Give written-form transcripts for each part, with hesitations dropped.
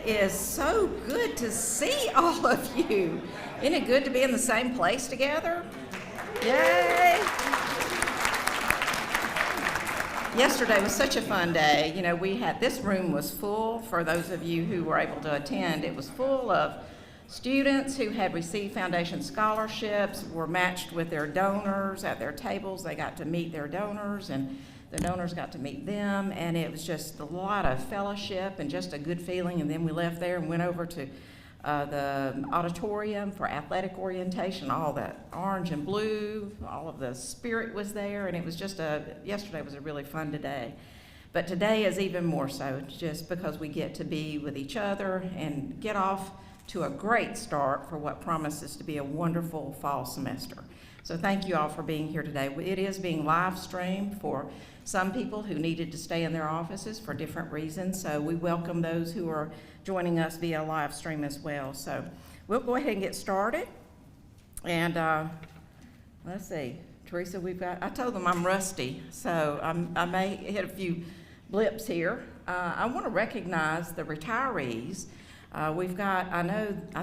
is so good to see all of you. Isn't it good to be in the same place together? Yay! Yesterday was such a fun day. You know, this room was full. For those of you who were able to attend, it was full of students who had received foundation scholarships, were matched with their donors at their tables. They got to meet their donors, and the donors got to meet them, and it was just a lot of fellowship and just a good feeling. And then we left there and went over to the auditorium for athletic orientation. All that orange and blue, all of the spirit was there, and it was just yesterday was a really fun day. But today is even more so, just because we get to be with each other and get off to a great start for what promises to be a wonderful fall semester. So thank you all for being here today. It is being live streamed for some people who needed to stay in their offices for different reasons. So we welcome those who are joining us via live stream as well. So we'll go ahead and get started. And let's see, Teresa, I told them I'm rusty, so I may hit a few blips here. I want to recognize the retirees. I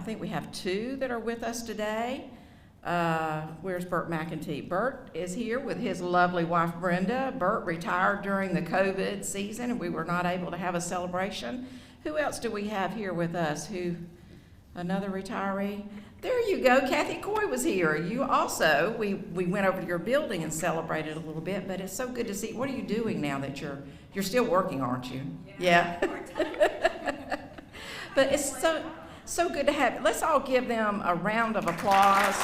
think we have two that are with us today. Where's Bert McEntee? Bert is here with his lovely wife, Brenda. Bert retired during the COVID season, and we were not able to have a celebration. Who else do we have here with us? Another retiree? There you go, Kathy Coy was here. You also, we went over to your building and celebrated a little bit, but it's so good to see. What are you doing now that you're still working, aren't you? Yeah. But it's so good to have. Let's all give them a round of applause.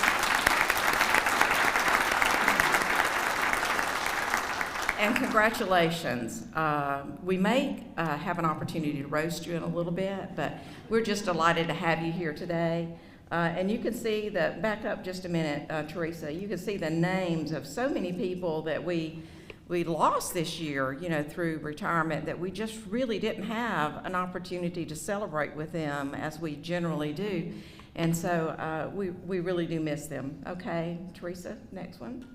And congratulations. We may have an opportunity to roast you in a little bit, but we're just delighted to have you here today. And you can see back up just a minute, Teresa, you can see the names of so many people that we lost this year, through retirement, that we just really didn't have an opportunity to celebrate with them as we generally do. And so we really do miss them. Okay, Teresa, next one.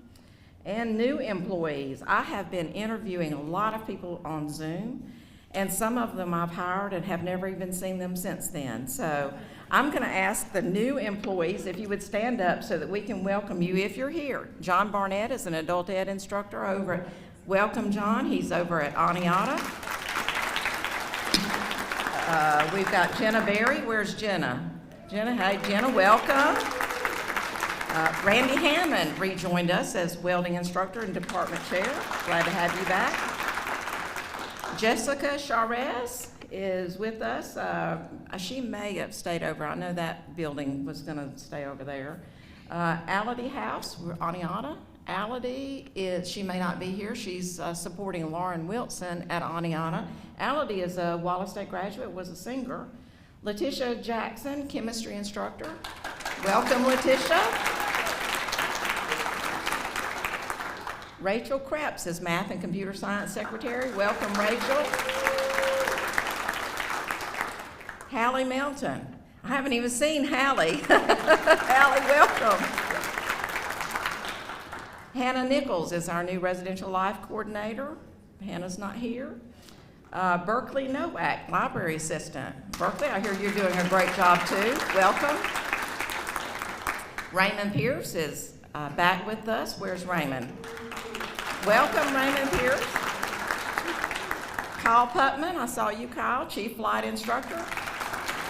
And new employees. I have been interviewing a lot of people on Zoom, and some of them I've hired and have never even seen them since then. So I'm going to ask the new employees if you would stand up so that we can welcome you if you're here. John Barnett is an adult ed instructor over at, welcome John, he's over at Aniata. We've got Jenna Berry. Where's Jenna? Jenna, hey Jenna, welcome. Randy Hammond rejoined us as welding instructor and department chair. Glad to have you back. Jessica Charez is with us. She may have stayed over. I know that building was going to stay over there. Ality House, we're Aniata. Ality she may not be here. She's supporting Lauren Wilson at Aniata. Ality is a Wallace State graduate, was a singer. Letitia Jackson, chemistry instructor. Welcome, Letitia. Rachel Krebs is math and computer science secretary. Welcome, Rachel. Hallie Melton. I haven't even seen Hallie. Hallie, welcome. Hannah Nichols is our new residential life coordinator. Hannah's not here. Berkeley Nowak, library assistant. Berkeley, I hear you're doing a great job too. Welcome. Raymond Pierce is back with us. Where's Raymond? Welcome, Raymond Pierce. Kyle Putman, I saw you, Kyle, chief flight instructor.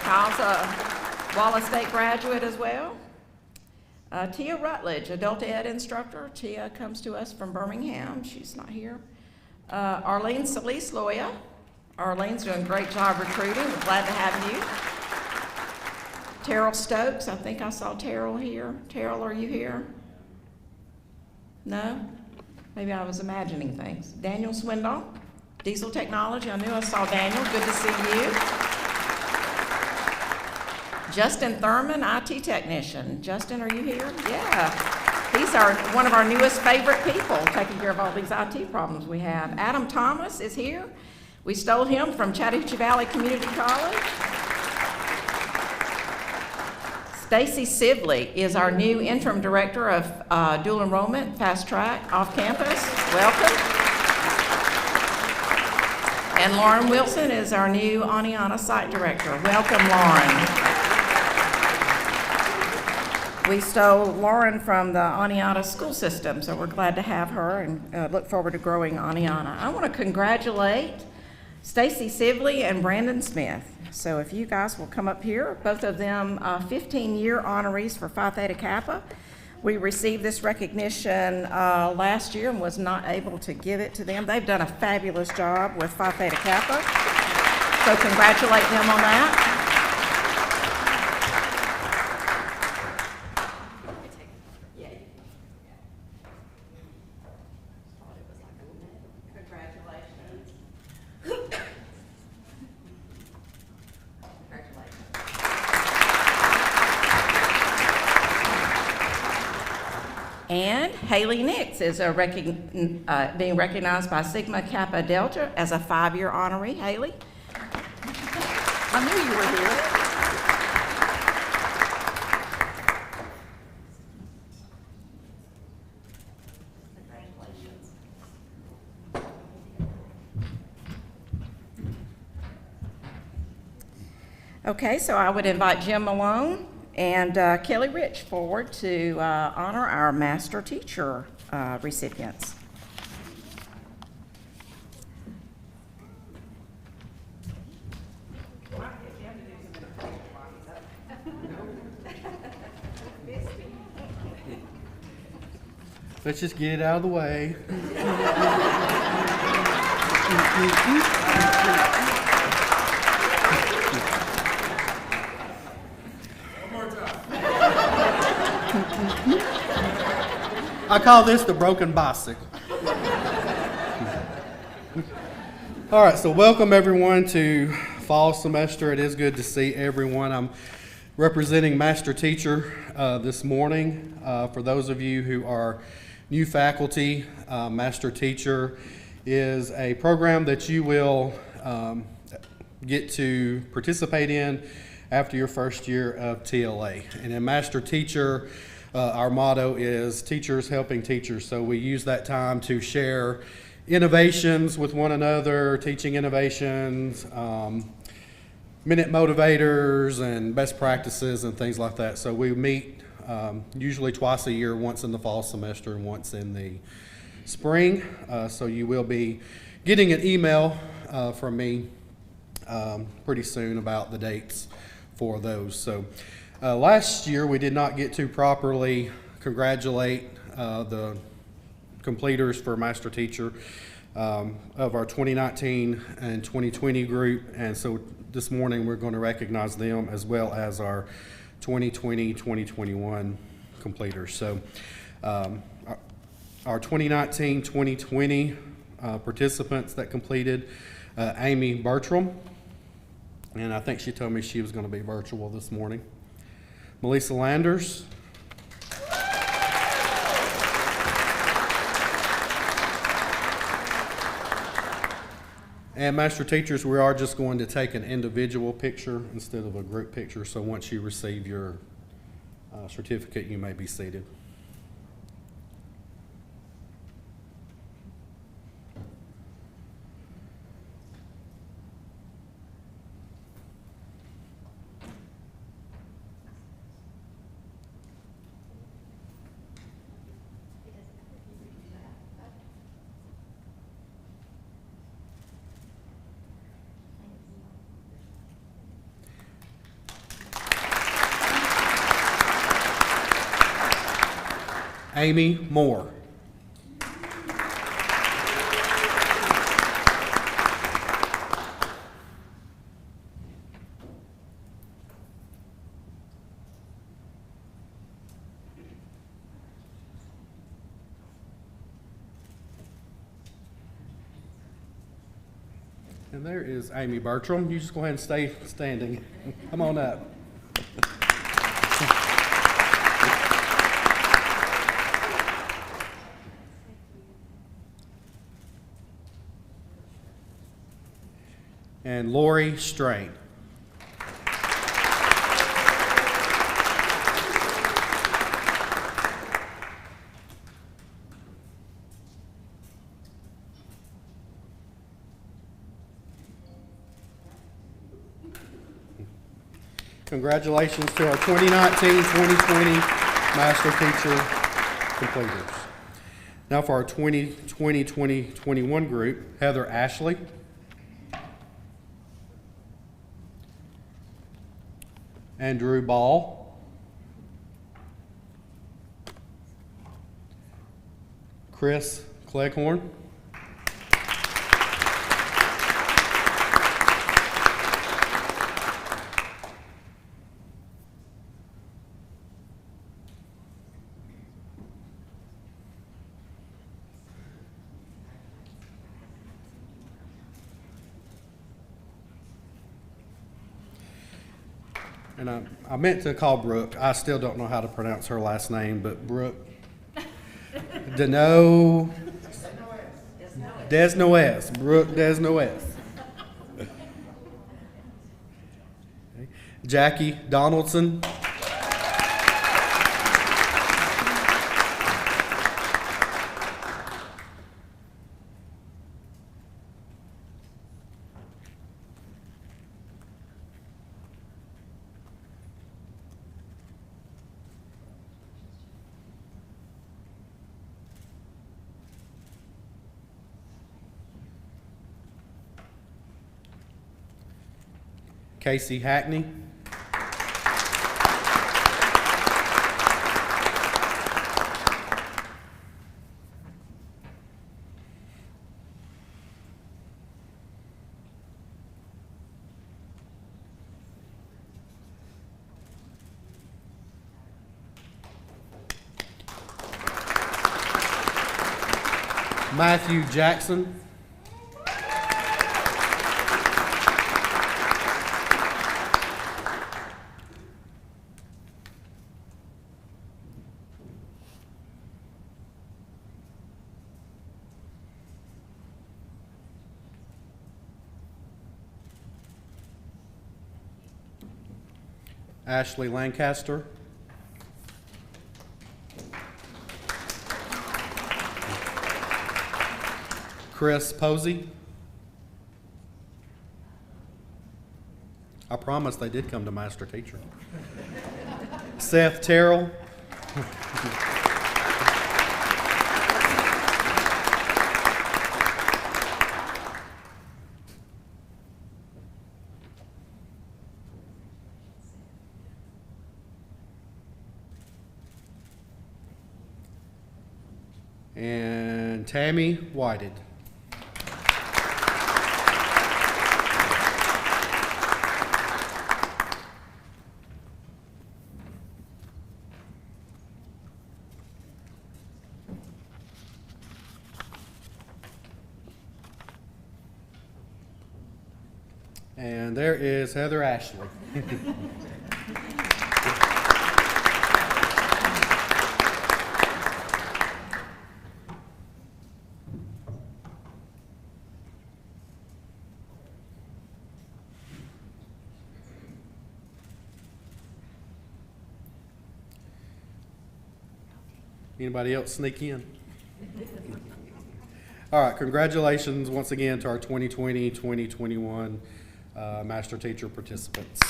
Kyle's a Wallace State graduate as well. Tia Rutledge, adult ed instructor. Tia comes to us from Birmingham. She's not here. Arlene Solis Loya. Arlene's doing a great job recruiting. We're glad to have you. Terrell Stokes, I think I saw Terrell here. Terrell, are you here? No? Maybe I was imagining things. Daniel Swindoll, Diesel Technology. I knew I saw Daniel. Good to see you. Justin Thurman, IT technician. Justin, are you here? Yeah. He's one of our newest favorite people, taking care of all these IT problems we have. Adam Thomas is here. We stole him from Chattahoochee Valley Community College. Stacy Sibley is our new interim director of dual enrollment, fast track, off campus. Welcome. And Lauren Wilson is our new Aniana Site Director. Welcome, Lauren. We stole Lauren from the Aniana school system, so we're glad to have her and look forward to growing Aniana. I want to congratulate Stacy Sibley and Brandon Smith. So if you guys will come up here, both of them 15-year honorees for Phi Theta Kappa. We received this recognition last year and was not able to give it to them. They've done a fabulous job with Phi Theta Kappa, so congratulate them on that. And Haley Nix is being recognized by Sigma Kappa Delta as a 5-year honoree. Haley? I knew you were here. Congratulations. Okay, so I would invite Jim Malone and Kelly Rich forward to honor our master teacher recipients. Let's just get it out of the way. I call this the broken bicycle. All right, so welcome everyone to fall semester. It is good to see everyone. I'm representing Master Teacher this morning. For those of you who are new faculty, Master Teacher is a program that you will get to participate in after your first year of TLA. And in Master Teacher, our motto is teachers helping teachers. So we use that time to share innovations with one another, teaching innovations, minute motivators and best practices and things like that. So we meet usually twice a year, once in the fall semester and once in the spring. So you will be getting an email from me pretty soon about the dates for those. So last year we did not get to properly congratulate the completers for Master Teacher of our 2019 and 2020 group, and so this morning we're going to recognize them as well as our 2020-2021 completers. So our 2019-2020 participants that completed, Amy Bertram, and I think she told me she was going to be virtual this morning. Melissa Landers. And Master Teachers, we are just going to take an individual picture instead of a group picture, so once you receive your certificate, you may be seated. Amy Moore. And there is Amy Bertram. You just go ahead and stay standing. Come on up. And Lori Strain. Congratulations to our 2019-2020 Master Teacher completers. Now for our 2020-2021 group, Heather Ashley, Andrew Ball, Chris Cleghorn, and I meant to call Brooke. I still don't know how to pronounce her last name, but Brooke Desnoes. Brooke Desnoes. Okay. Jackie Donaldson. Casey Hackney. Matthew Jackson. Ashley Lancaster. Chris Posey. I promise they did come to Master Teacher. Seth Terrell. And Tammy Whited. And there is Heather Ashley. Anybody else sneak in? All right, congratulations once again to our 2020-2021 Master Teacher participants.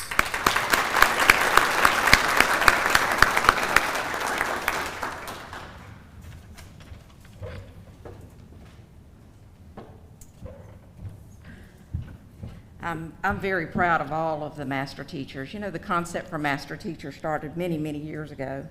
I'm very proud of all of the master teachers. You know, the concept for master teacher started many, many years ago.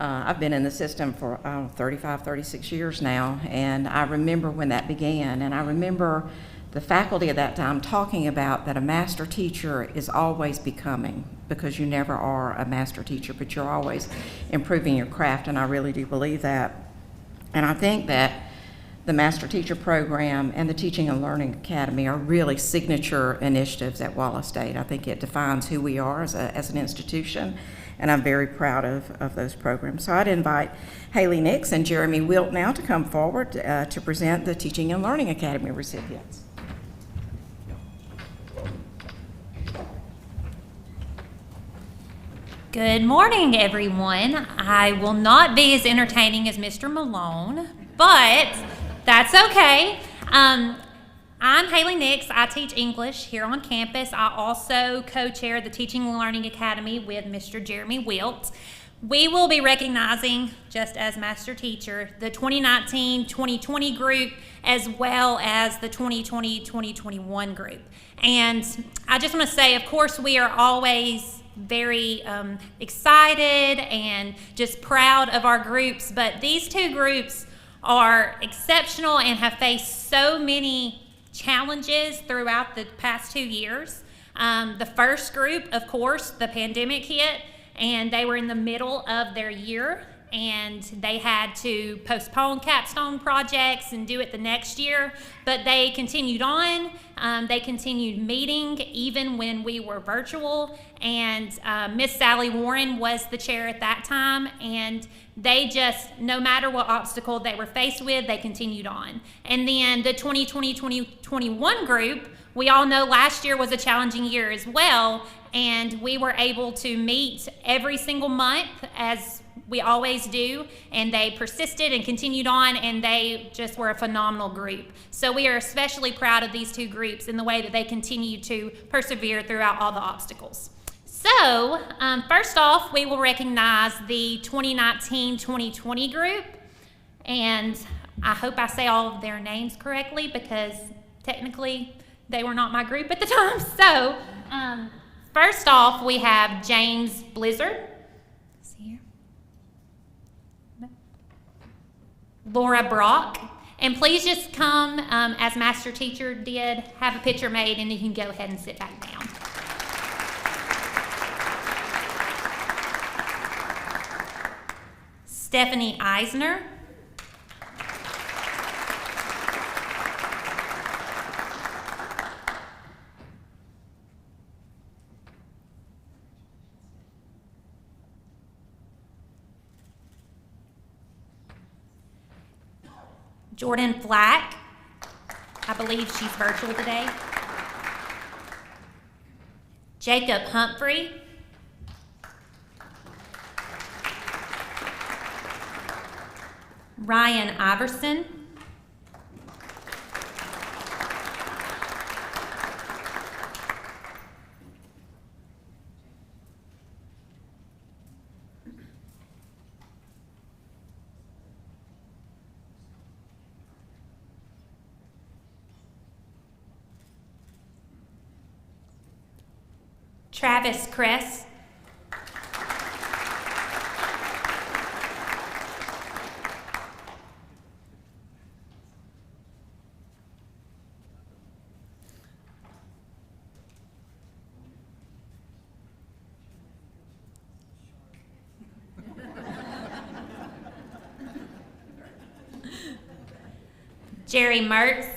I've been in the system for 35, 36 years now, and I remember when that began, and I remember the faculty at that time talking about that a master teacher is always becoming, because you never are a master teacher, but you're always improving your craft, and I really do believe that. And I think that the Master Teacher Program and the Teaching and Learning Academy are really signature initiatives at Wallace State. I think it defines who we are as an institution, and I'm very proud of those programs. So I'd invite Haley Nix and Jeremy Wilt now to come forward to present the Teaching and Learning Academy recipients. Good morning, everyone. I will not be as entertaining as Mr. Malone, but that's okay. I'm Haley Nix. I teach English here on campus. I also co-chair the Teaching and Learning Academy with Mr. Jeremy Wilt. We will be recognizing, just as master teacher, the 2019-2020 group as well as the 2020-2021 group. And I just want to say, of course, we are always very excited and just proud of our groups, but these two groups are exceptional and have faced so many challenges throughout the past 2 years. The first group, of course, the pandemic hit, and they were in the middle of their year, and they had to postpone capstone projects and do it the next year, but they continued on. They continued meeting even when we were virtual, and Miss Sally Warren was the chair at that time, and they just, no matter what obstacle they were faced with, they continued on. And then the 2020-2021 group, we all know last year was a challenging year as well, and we were able to meet every single month as we always do, and they persisted and continued on, and they just were a phenomenal group. So we are especially proud of these two groups in the way that they continue to persevere throughout all the obstacles. So first off, we will recognize the 2019-2020 group, and I hope I say all of their names correctly because technically they were not my group at the time. So first off, we have James Blizzard. Laura Brock, and please just come as master teacher did, have a picture made, and you can go ahead and sit back down. Stephanie Eisner. Jordan Flack, I believe she's virtual today. Jacob Humphrey. Ryan Iverson. Travis Kress. Jerry Mertz.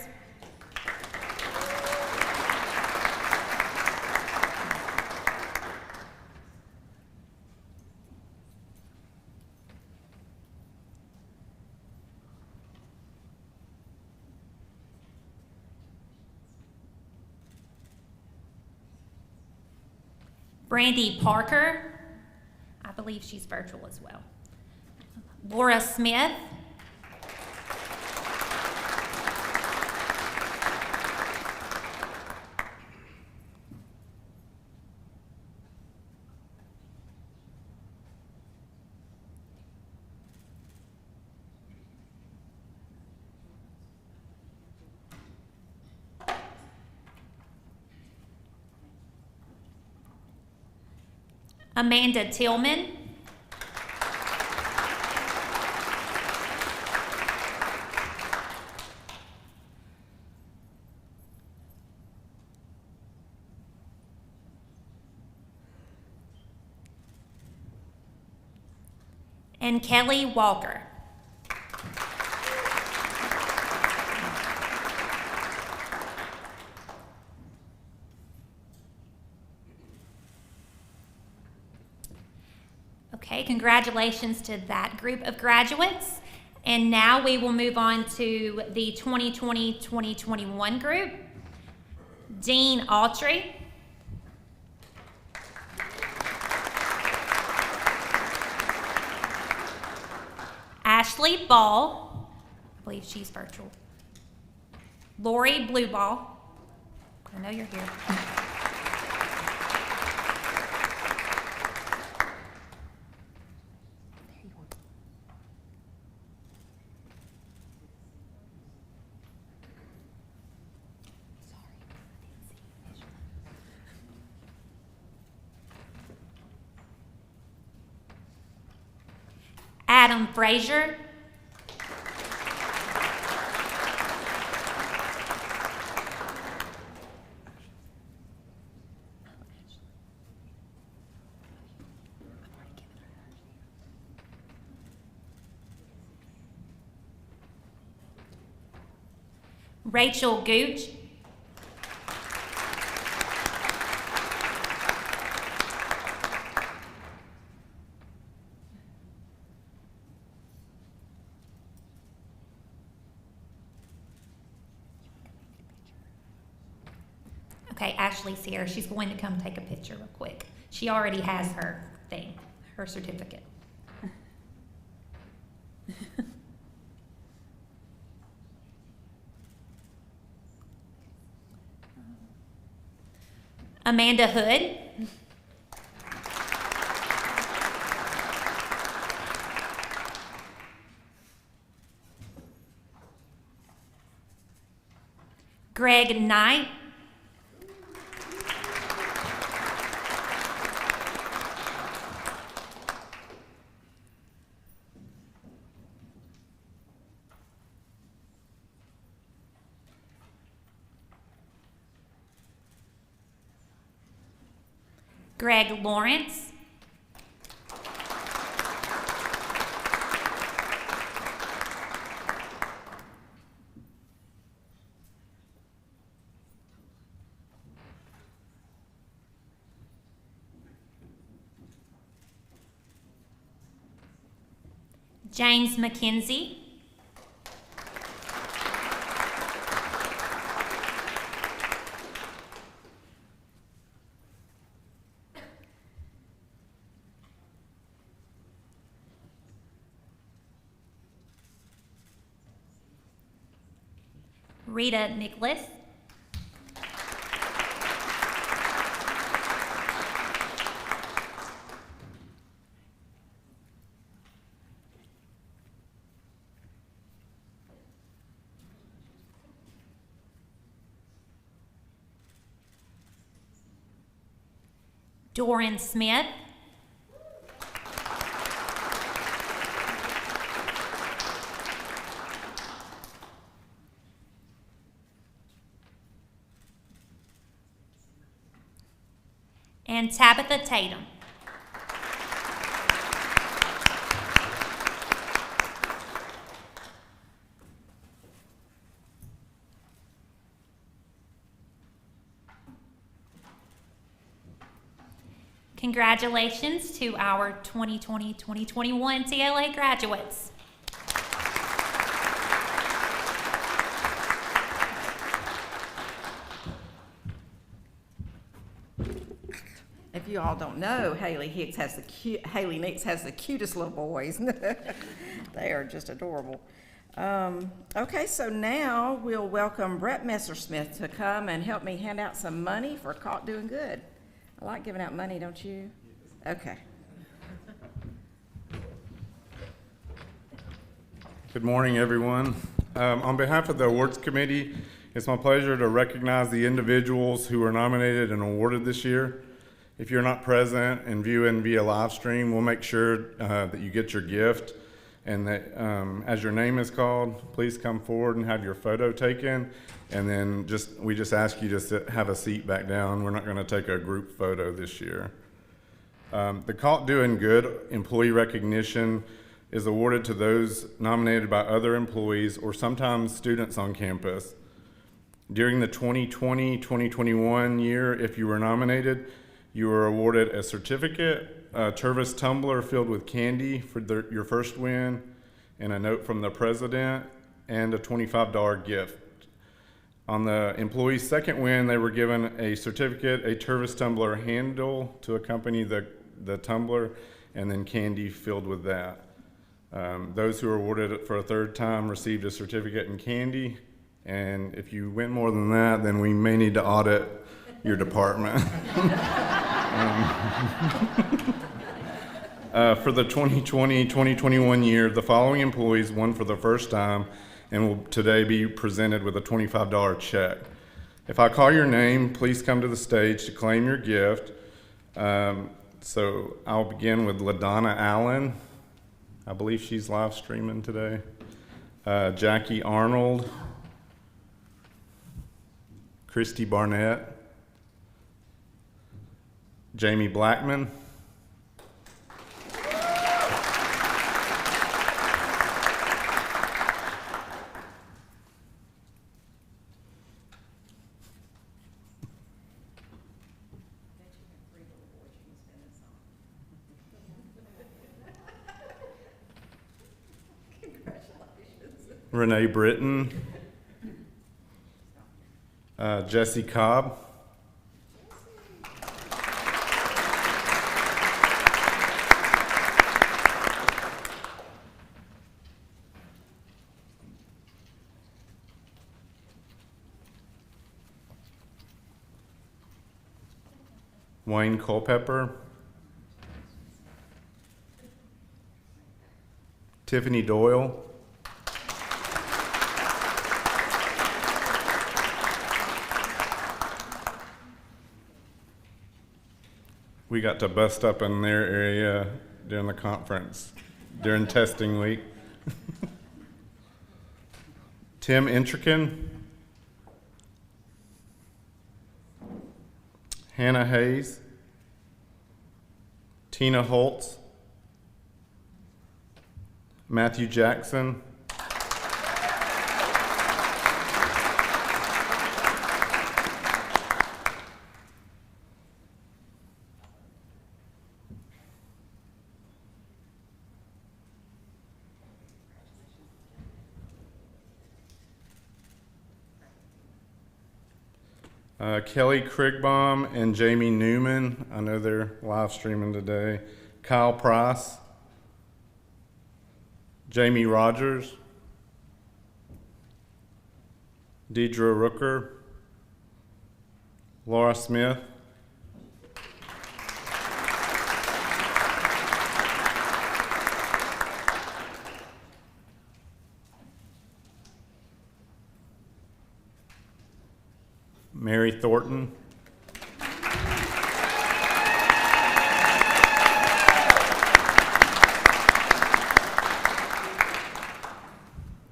Brandy Parker, I believe she's virtual as well. Laura Smith. Amanda Tillman. And Kelly Walker. Okay, congratulations to that group of graduates. And now we will move on to the 2020-2021 group. Dean Autry. Ashley Ball, I believe she's virtual. Lori Blueball. I know you're here. Adam Frazier. Rachel Gooch. Okay, Ashley's here. She's going to come take a picture real quick. She already has her thing, her certificate. Amanda Hood. Greg Knight. Greg Lawrence. James McKenzie. Rita Nicholas. Doran Smith. And Tabitha Tatum. Congratulations to our 2020-2021 TLA graduates. If you all don't know, Haley Nix has the cutest little boys. They are just adorable. Okay, so now we'll welcome Brett Messersmith to come and help me hand out some money for Caught Doing Good. I like giving out money, don't you? Okay. Good morning, everyone. On behalf of the awards committee, it's my pleasure to recognize the individuals who were nominated and awarded this year. If you're not present and viewing via live stream, we'll make sure that you get your gift, and that as your name is called, please come forward and have your photo taken. And then we just ask you to have a seat back down. We're not going to take a group photo this year. The Caught Doing Good employee recognition is awarded to those nominated by other employees or sometimes students on campus. During the 2020-2021 year, if you were nominated, you were awarded a certificate, a Tervis tumbler filled with candy for your first win, and a note from the president, and a $25 gift. On the employee's second win, they were given a certificate, a Tervis tumbler handle to accompany the tumbler, and then candy filled with that. Those who were awarded it for a third time received a certificate and candy, And if you went more than that, then we may need to audit your department. For the 2020-2021 year, the following employees won for the first time and will today be presented with a $25 check. If I call your name, please come to the stage to claim your gift. So I'll begin with LaDonna Allen. I believe she's live streaming today. Jackie Arnold. Christy Barnett. Jamie Blackman. Renee Britton, Jesse Cobb, Wayne Culpepper, Tiffany Doyle, we got to bust up in their area during the conference, during testing week. Tim Intrican, Hannah Hayes, Tina Holtz, Matthew Jackson, Kelly Krigbaum and Jamie Newman, I know they're live streaming today. Kyle Price, Jamie Rogers, Deidre Rooker, Laura Smith, Mary Thornton,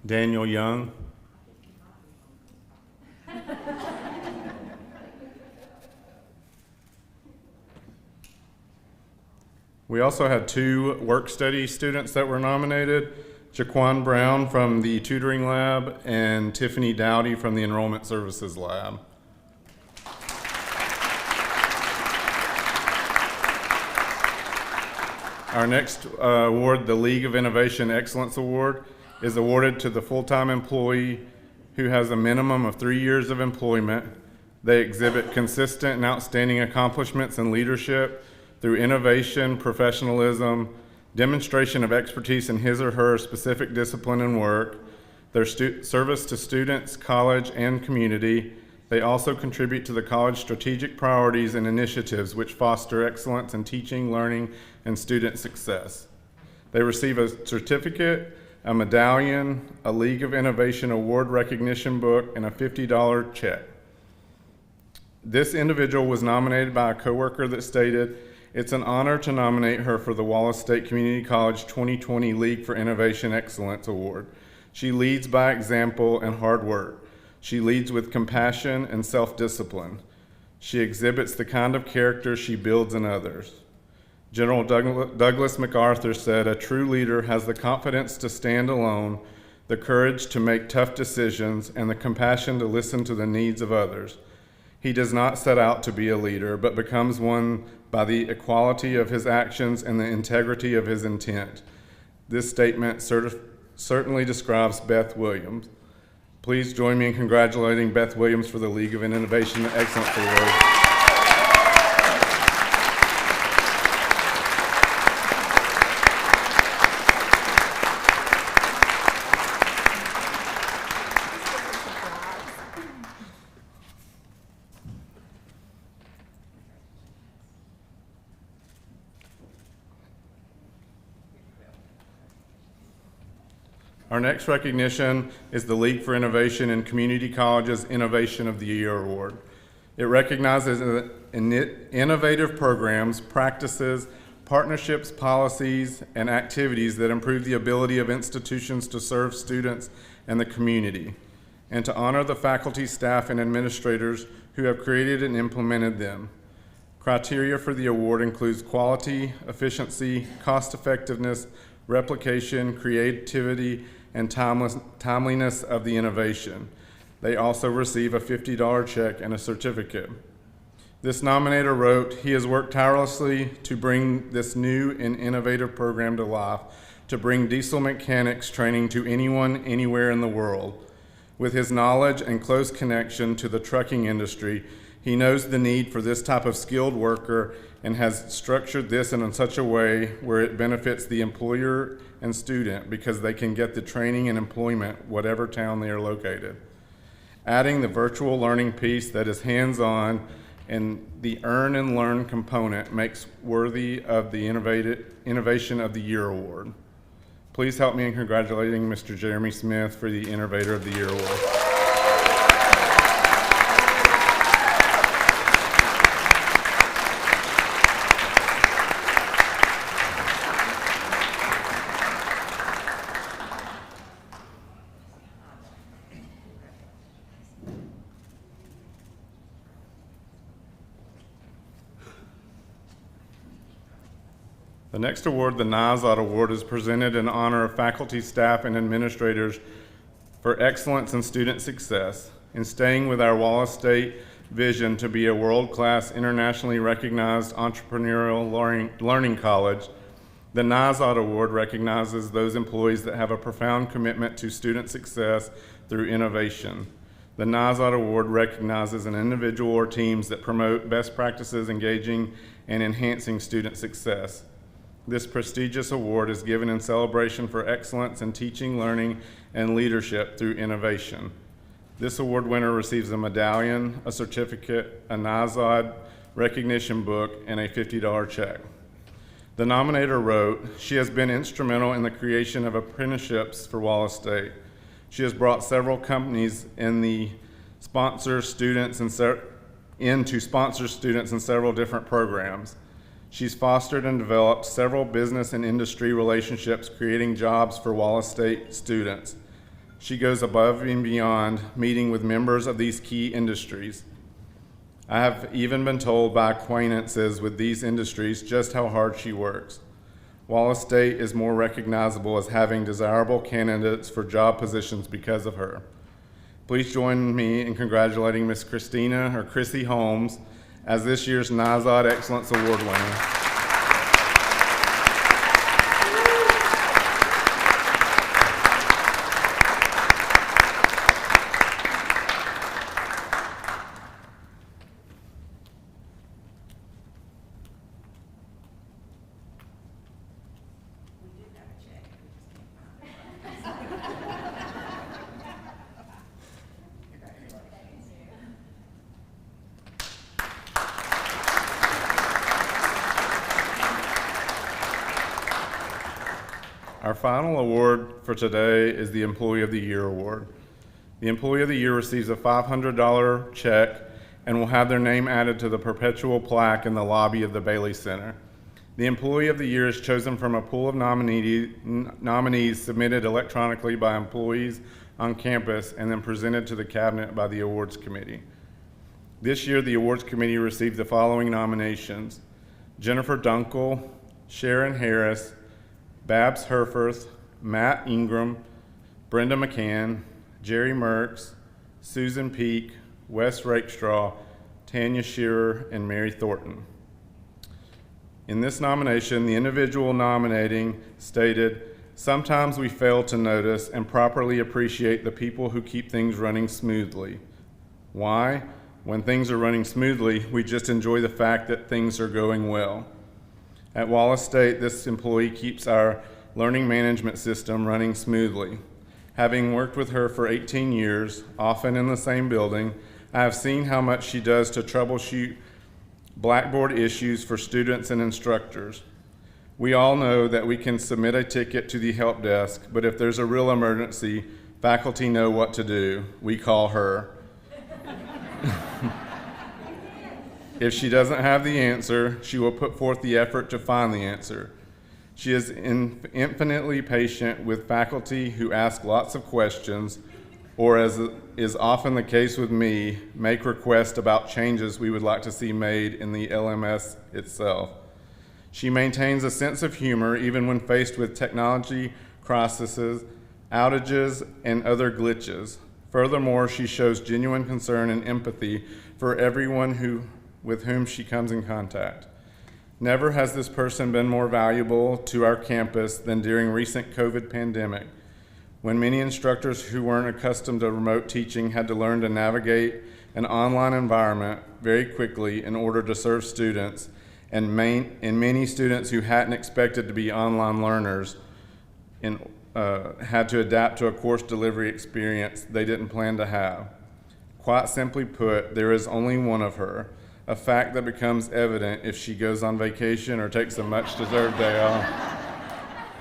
Daniel Young, we also had 2 work study students that were nominated, Jaquan Brown from the tutoring lab and Tiffany Dowdy from the enrollment services lab. Our next award, the League of Innovation Excellence Award, is awarded to the full-time employee who has a minimum of 3 years of employment. They exhibit consistent and outstanding accomplishments in leadership through innovation, professionalism, demonstration of expertise in his or her specific discipline and work, their service to students, college, and community. They also contribute to the college strategic priorities and initiatives which foster excellence in teaching, learning, and student success. They receive a certificate, a medallion, a League of Innovation Award recognition book, and a $50 check. This individual was nominated by a coworker that stated, "It's an honor to nominate her for the Wallace State Community College 2020 League for Innovation Excellence Award. She leads by example and hard work. She leads with compassion and self-discipline. She exhibits the kind of character she builds in others." General Douglas MacArthur said, "A true leader has the confidence to stand alone, the courage to make tough decisions, and the compassion to listen to the needs of others. He does not set out to be a leader, but becomes one by the equality of his actions and the integrity of his intent." This statement certainly describes Beth Williams. Please join me in congratulating Beth Williams for the League of Innovation Excellence Award. Our next recognition is the League for Innovation in Community Colleges Innovation of the Year Award. It recognizes innovative programs, practices, partnerships, policies, and activities that improve the ability of institutions to serve students and the community, and to honor the faculty, staff, and administrators who have created and implemented them. Criteria for the award includes quality, efficiency, cost-effectiveness, replication, creativity, and timeliness of the innovation. They also receive a $50 check and a certificate. This nominator wrote, "He has worked tirelessly to bring this new and innovative program to life, to bring diesel mechanics training to anyone, anywhere in the world. With his knowledge and close connection to the trucking industry, he knows the need for this type of skilled worker and has structured this in such a way where it benefits the employer and student because they can get the training and employment whatever town they are located. Adding the virtual learning piece that is hands-on and the earn and learn component makes worthy of the Innovation of the Year Award." Please help me in congratulating Mr. Jeremy Smith for the Innovator of the Year Award. The next award, the NIZOT Award, is presented in honor of faculty, staff, and administrators for excellence in student success in staying with our Wallace State vision to be a world-class, internationally recognized entrepreneurial learning college. The NIZOT Award recognizes those employees that have a profound commitment to student success through innovation. The NIZOT Award recognizes an individual or teams that promote best practices, engaging and enhancing student success. This prestigious award is given in celebration for excellence in teaching, learning, and leadership through innovation. This award winner receives a medallion, a certificate, a NIZOT recognition book, and a $50 check. The nominator wrote, "She has been instrumental in the creation of apprenticeships for Wallace State. She has brought several companies in to sponsor students in several different programs. She's fostered and developed several business and industry relationships, creating jobs for Wallace State students. She goes above and beyond, meeting with members of these key industries. I have even been told by acquaintances with these industries just how hard she works. Wallace State is more recognizable as having desirable candidates for job positions because of her." Please join me in congratulating Miss Chrissy Holmes as this year's NIZOT Excellence Award winner. Our final award for today is the Employee of the Year Award. The Employee of the Year receives a $500 check and will have their name added to the perpetual plaque in the lobby of the Bailey Center. The Employee of the Year is chosen from a pool of nominees submitted electronically by employees on campus and then presented to the cabinet by the awards committee. This year, the awards committee received the following nominations: Jennifer Dunkel, Sharon Harris, Babs Herforth, Matt Ingram, Brenda McCann, Jerry Merks, Susan Peak, Wes Rakestraw, Tanya Shearer, and Mary Thornton. In this nomination, the individual nominating stated, "Sometimes we fail to notice and properly appreciate the people who keep things running smoothly. Why? When things are running smoothly, we just enjoy the fact that things are going well. At Wallace State, this employee keeps our learning management system running smoothly. Having worked with her for 18 years, often in the same building, I have seen how much she does to troubleshoot Blackboard issues for students and instructors. We all know that we can submit a ticket to the help desk, but if there's a real emergency, faculty know what to do. We call her. If she doesn't have the answer, she will put forth the effort to find the answer. She is infinitely patient with faculty who ask lots of questions, or as is often the case with me, make requests about changes we would like to see made in the LMS itself. She maintains a sense of humor even when faced with technology crises, outages, and other glitches. Furthermore, she shows genuine concern and empathy for everyone with whom she comes in contact. Never has this person been more valuable to our campus than during recent COVID pandemic, when many instructors who weren't accustomed to remote teaching had to learn to navigate an online environment very quickly in order to serve students, and many students who hadn't expected to be online learners had to adapt to a course delivery experience they didn't plan to have. Quite simply put, there is only one of her, a fact that becomes evident if she goes on vacation or takes a much-deserved day off.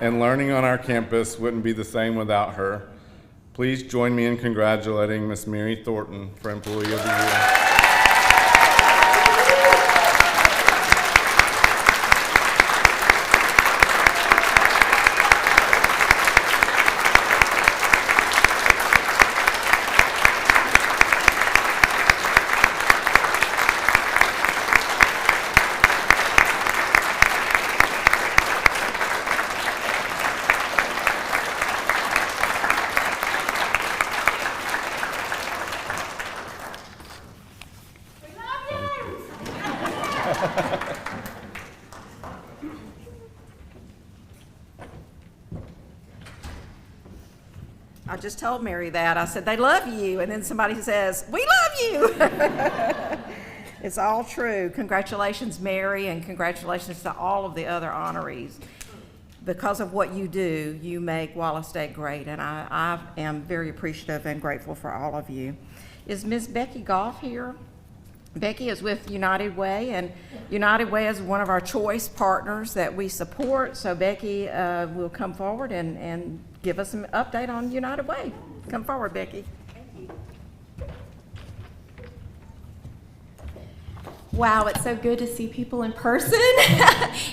And learning on our campus wouldn't be the same without her. Please join me in congratulating Miss Mary Thornton for Employee of the Year. I just told Mary that. I said, they love you. And then somebody says, we love you. It's all true. Congratulations, Mary, and congratulations to all of the other honorees. Because of what you do, you make Wallace State great, and I am very appreciative and grateful for all of you. Is Ms. Becky Goff here? Becky is with United Way, and United Way is one of our choice partners that we support, so Becky will come forward and give us an update on United Way. Come forward, Becky. Wow, it's so good to see people in person,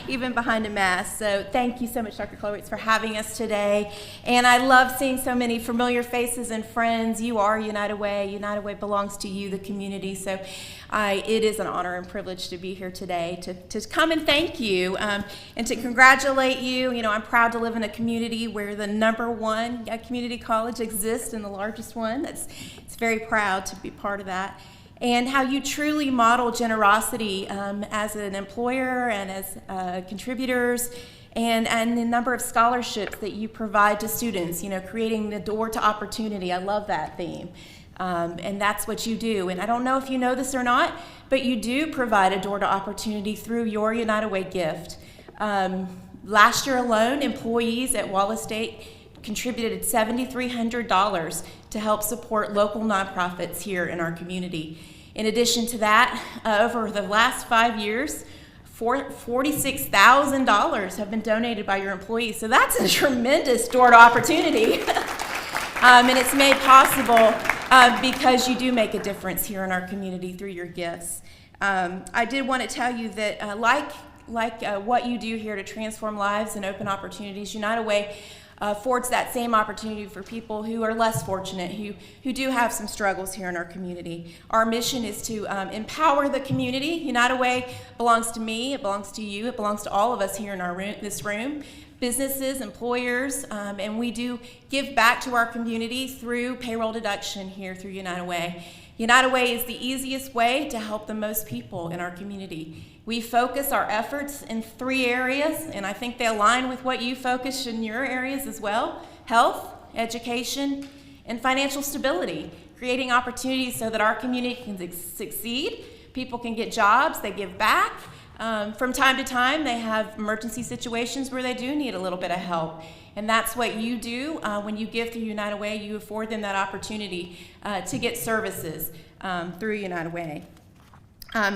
even behind a mask. So thank you so much, Dr. Klowitz, for having us today. And I love seeing so many familiar faces and friends. You are United Way. United Way belongs to you, the community. So it is an honor and privilege to be here today to come and thank you and to congratulate you. You know, I'm proud to live in a community where the #1 community college exists and the largest one. It's very proud to be part of that. And how you truly model generosity as an employer and as contributors, and the number of scholarships that you provide to students, you know, creating the door to opportunity. I love that theme. And that's what you do. And I don't know if you know this or not, but you do provide a door to opportunity through your United Way gift. Last year alone, employees at Wallace State contributed $7,300 to help support local nonprofits here in our community. In addition to that, over the last 5 years, $46,000 have been donated by your employees. So that's a tremendous door to opportunity. And it's made possible because you do make a difference here in our community through your gifts. I did want to tell you that like what you do here to transform lives and open opportunities, United Way affords that same opportunity for people who are less fortunate, who do have some struggles here in our community. Our mission is to empower the community. United Way belongs to me, it belongs to you, it belongs to all of us here in this room, businesses, employers, and we do give back to our community through payroll deduction here through United Way. United Way is the easiest way to help the most people in our community. We focus our efforts in 3 areas, and I think they align with what you focus in your areas as well: health, education, and financial stability, creating opportunities so that our community can succeed, people can get jobs, they give back. From time to time, they have emergency situations where they do need a little bit of help. And that's what you do when you give through United Way. You afford them that opportunity to get services through United Way.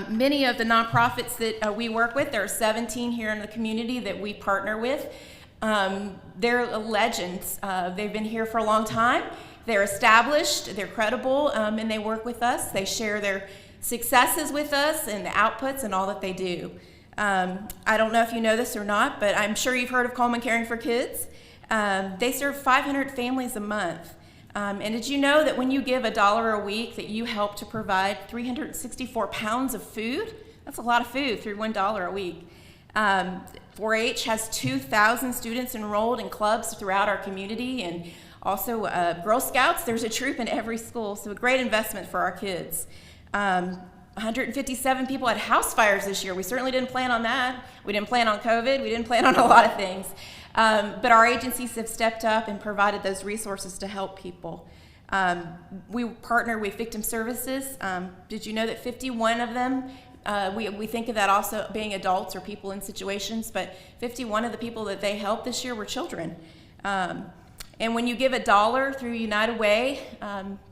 Many of the nonprofits that we work with, there are 17 here in the community that we partner with. They're legends. They've been here for a long time. They're established, they're credible, and they work with us. They share their successes with us and the outputs and all that they do. I don't know if you know this or not, but I'm sure you've heard of Coleman Caring for Kids. They serve 500 families a month. And did you know that when you give $1 a week that you help to provide 364 pounds of food? That's a lot of food through $1 a week. 4-H has 2,000 students enrolled in clubs throughout our community, and also Girl Scouts. There's a troop in every school, so a great investment for our kids. 157 people had house fires this year. We certainly didn't plan on that. We didn't plan on COVID. We didn't plan on a lot of things. But our agencies have stepped up and provided those resources to help people. We partner with victim services. Did you know that 51 of them, we think of that also being adults or people in situations, but 51 of the people that they helped this year were children. And when you give $1 through United Way,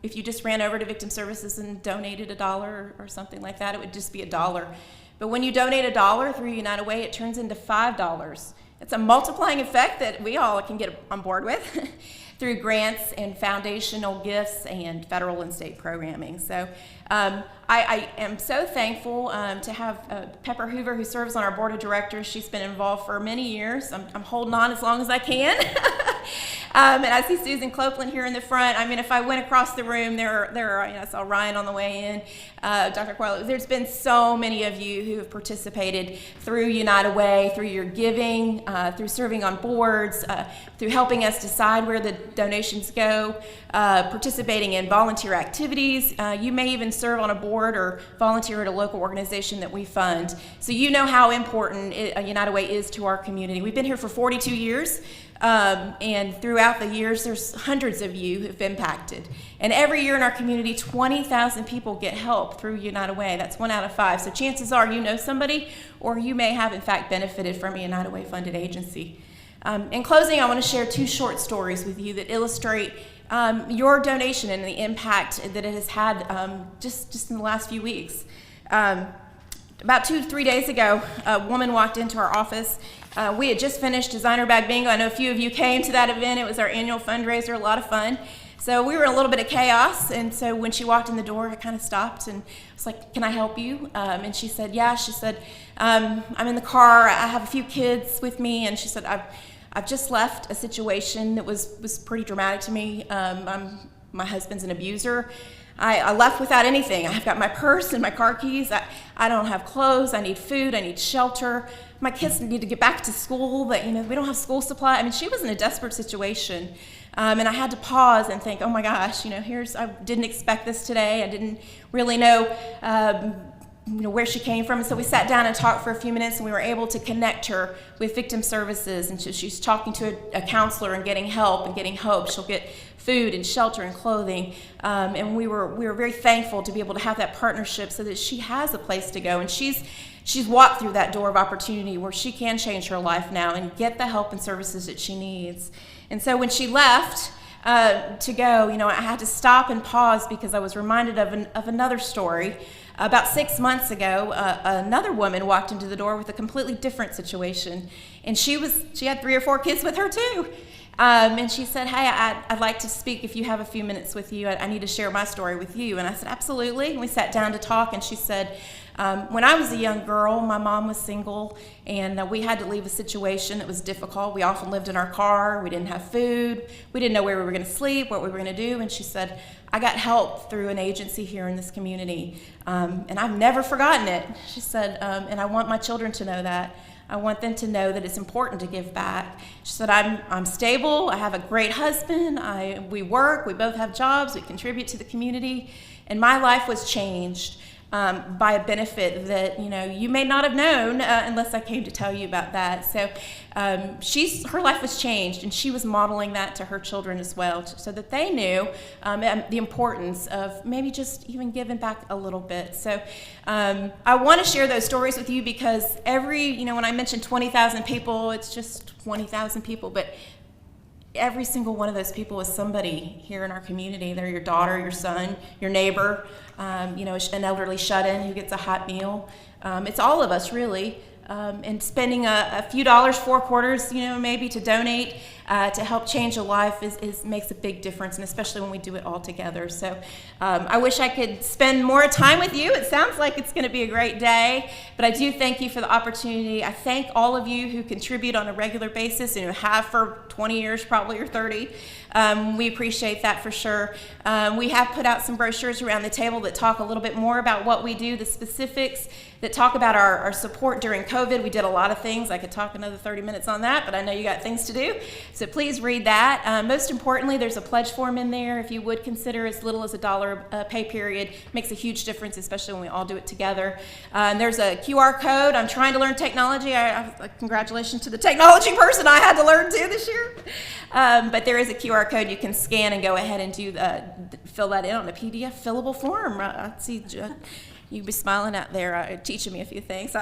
if you just ran over to Victim Services and donated $1 or something like that, it would just be $1. But when you donate $1 through United Way, it turns into $5. It's a multiplying effect that we all can get on board with through grants and foundational gifts and federal and state programming. So I am so thankful to have Pepper Hoover, who serves on our board of directors. She's been involved for many years. I'm holding on as long as I can. And I see Susan Clopeland here in the front. I mean, if I went across the room, there are, I saw Ryan on the way in, Dr. Quayle. There's been so many of you who have participated through United Way, through your giving, through serving on boards, through helping us decide where the donations go, participating in volunteer activities. You may even serve on a board or volunteer at a local organization that we fund. So you know how important United Way is to our community. We've been here for 42 years. And throughout the years, there's hundreds of you who've impacted. And every year in our community, 20,000 people get help through United Way. That's 1 out of 5. So chances are you know somebody, or you may have, in fact, benefited from a United Way funded agency. In closing, I want to share 2 short stories with you that illustrate your donation and the impact that it has had just in the last few weeks. About 2-3 days ago, a woman walked into our office. We had just finished Designer Bag Bingo. I know a few of you came to that event. It was our annual fundraiser, a lot of fun. So we were in a little bit of chaos, and so when she walked in the door, I kind of stopped and was like, "Can I help you?" And she said, "Yeah." She said, "I'm in the car. I have a few kids with me," and she said, I've just left a situation that was pretty dramatic to me. My husband's an abuser. I left without anything. I've got my purse and my car keys. I don't have clothes. I need food. I need shelter. My kids need to get back to school. But we don't have school supply. I mean, she was in a desperate situation, and I had to pause and think, oh my gosh, I didn't expect this today. I didn't really know, where she came from. And so we sat down and talked for a few minutes, and we were able to connect her with Victim Services. And she's talking to a counselor and getting help and getting hope. She'll get food and shelter and clothing, and we were very thankful to be able to have that partnership so that she has a place to go, and she's walked through that door of opportunity where she can change her life now and get the help and services that she needs. And so when she left to go, I had to stop and pause because I was reminded of another story. About 6 months ago, another woman walked into the door with a completely different situation, and she had 3 or 4 kids with her too. And she said, "Hey, I'd like to speak if you have a few minutes with you. I need to share my story with you." And I said, "Absolutely." And we sat down to talk, and she said, when I was a young girl, my mom was single, and we had to leave a situation that was difficult. We often lived in our car. We didn't have food. We didn't know where we were going to sleep, what we were going to do. And she said, "I got help through an agency here in this community, and I've never forgotten it." She said, "And I want my children to know that. I want them to know that it's important to give back." She said, I'm stable. I have a great husband. We work. We both have jobs. We contribute to the community. And my life was changed by a benefit that, you may not have known unless I came to tell you about that. So her life was changed, and she was modeling that to her children as well, so that they knew the importance of maybe just even giving back a little bit. So I want to share those stories with you because when I mention 20,000 people, it's just 20,000 people, but every single one of those people is somebody here in our community. They're your daughter, your son, your neighbor, an elderly shut-in who gets a hot meal. It's all of us, really. And spending a few dollars, 4 quarters, maybe to donate to help change a life makes a big difference, and especially when we do it all together. So I wish I could spend more time with you. It sounds like it's going to be a great day, but I do thank you for the opportunity. I thank all of you who contribute on a regular basis and who have for 20 years probably, or 30. We appreciate that for sure. We have put out some brochures around the table that talk a little bit more about what we do, the specifics, that talk about our support during COVID. We did a lot of things. I could talk another 30 minutes on that, but I know you got things to do. So please read that. Most importantly, there's a pledge form in there. If you would consider as little as $1 pay period, makes a huge difference, especially when we all do it together. There's a QR code. I'm trying to learn technology. Congratulations to the technology person I had to learn too this year. But there is a QR code you can scan and go ahead and fill that in on a PDF fillable form. I see you'd be smiling out there, teaching me a few things.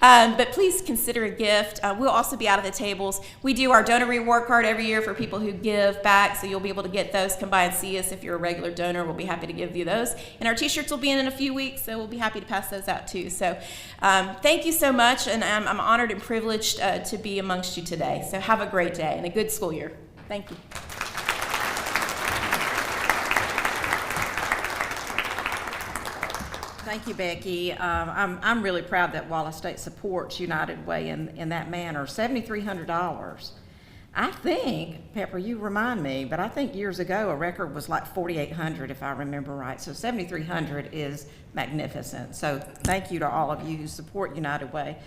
But please consider a gift. We'll also be out of the tables. We do our donor reward card every year for people who give back, so you'll be able to get those. Come by and see us if you're a regular donor. We'll be happy to give you those. And our t-shirts will be in a few weeks, so we'll be happy to pass those out too. So thank you so much, and I'm honored and privileged to be amongst you today. So have a great day and a good school year. Thank you. Thank you, Becky. I'm really proud that Wallace State supports United Way in that manner. $7,300. I think, Pepper, you remind me, but I think years ago a record was like $4,800 if I remember right. So $7,300 is magnificent. So thank you to all of you who support United Way.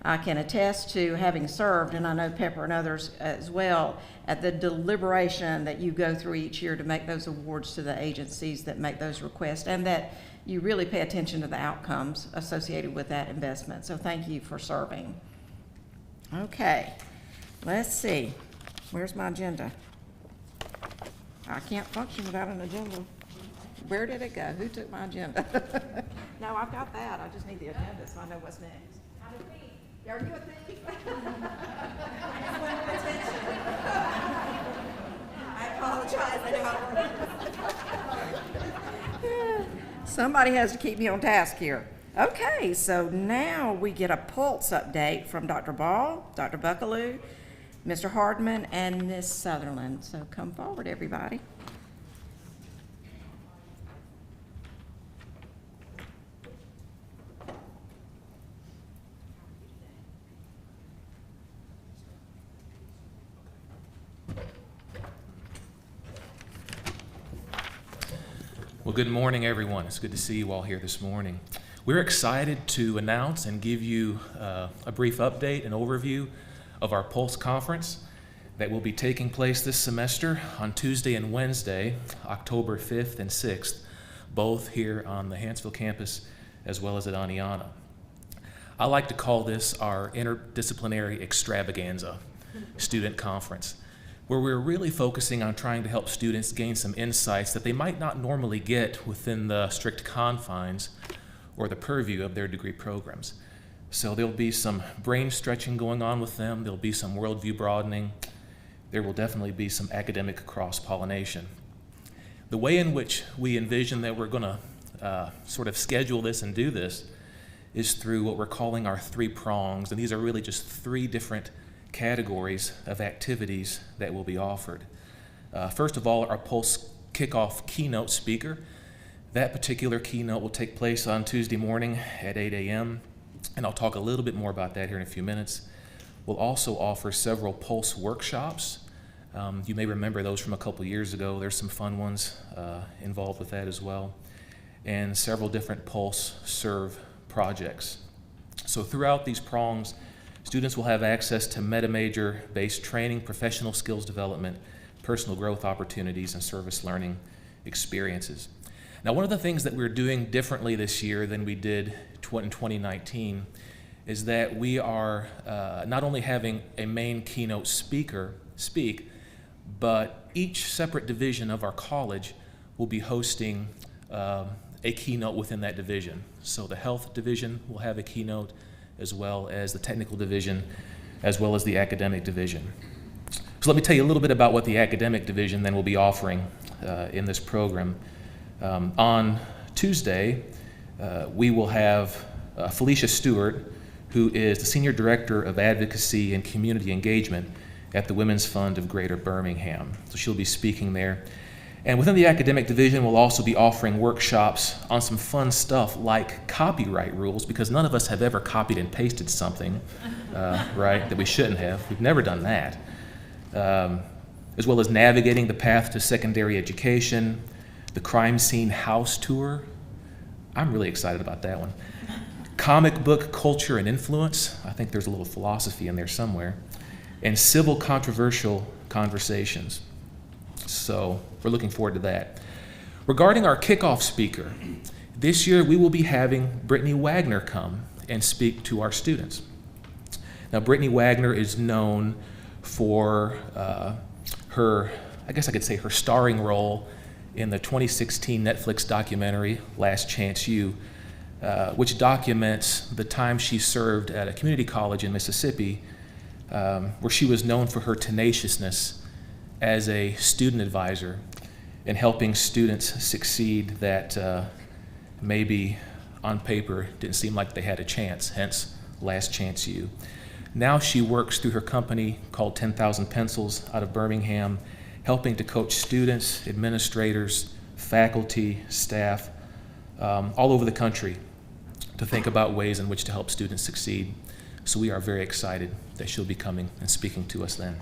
I can attest to having served, and I know Pepper and others as well, at the deliberation that you go through each year to make those awards to the agencies that make those requests, and that you really pay attention to the outcomes associated with that investment. So thank you for serving. Okay, let's see. Where's my agenda? I can't function without an agenda. Where did it go? Who took my agenda? No, I've got that. I just need the agenda so I know what's next. I'm a thief. Are you a thief? I just want your attention. I apologize. I know. Somebody has to keep me on task here. Okay, so now we get a pulse update from Dr. Ball, Dr. Buckaloo, Mr. Hardman, and Ms. Sutherland. So come forward, everybody. Well, good morning, everyone. It's good to see you all here this morning. We're excited to announce and give you a brief update and overview of our Pulse Conference that will be taking place this semester on Tuesday and Wednesday, October 5th and 6th, both here on the Hanceville campus as well as at Aniana. I like to call this our interdisciplinary extravaganza student conference, where we're really focusing on trying to help students gain some insights that they might not normally get within the strict confines or the purview of their degree programs. So there'll be some brain stretching going on with them, there'll be some worldview broadening, there will definitely be some academic cross-pollination. The way in which we envision that we're gonna sort of schedule this and do this is through what we're calling our 3 prongs, and these are really just 3 different categories of activities that will be offered. First of all, our Pulse Kickoff keynote speaker. That particular keynote will take place on Tuesday morning at 8 a.m., and I'll talk a little bit more about that here in a few minutes. We'll also offer several Pulse workshops. You may remember those from a couple years ago. There's some fun ones involved with that as well, and several different Pulse Serve projects. So throughout these prongs, students will have access to meta-major-based training, professional skills development, personal growth opportunities, and service learning experiences. Now, one of the things that we're doing differently this year than we did in 2019 is that we are not only having a main keynote speaker speak, but each separate division of our college will be hosting a keynote within that division. So the health division will have a keynote, as well as the technical division, as well as the academic division. So let me tell you a little bit about what the academic division then will be offering in this program. On Tuesday, we will have Felicia Stewart, who is the Senior Director of Advocacy and Community Engagement at the Women's Fund of Greater Birmingham. So she'll be speaking there. And within the academic division, we'll also be offering workshops on some fun stuff like copyright rules, because none of us have ever copied and pasted something, right, that we shouldn't have. We've never done that. As well as navigating the path to secondary education, the crime scene house tour. I'm really excited about that one. Comic book culture and influence. I think there's a little philosophy in there somewhere. And civil controversial conversations. So we're looking forward to that. Regarding our kickoff speaker, this year we will be having Brittany Wagner come and speak to our students. Now, Brittany Wagner is known for her, I guess I could say her starring role in the 2016 Netflix documentary, Last Chance U, which documents the time she served at a community college in Mississippi, where she was known for her tenaciousness as a student advisor in helping students succeed that maybe on paper didn't seem like they had a chance, hence Last Chance U. Now she works through her company called 10,000 Pencils out of Birmingham, helping to coach students, administrators, faculty, staff, all over the country to think about ways in which to help students succeed. So we are very excited that she'll be coming and speaking to us then.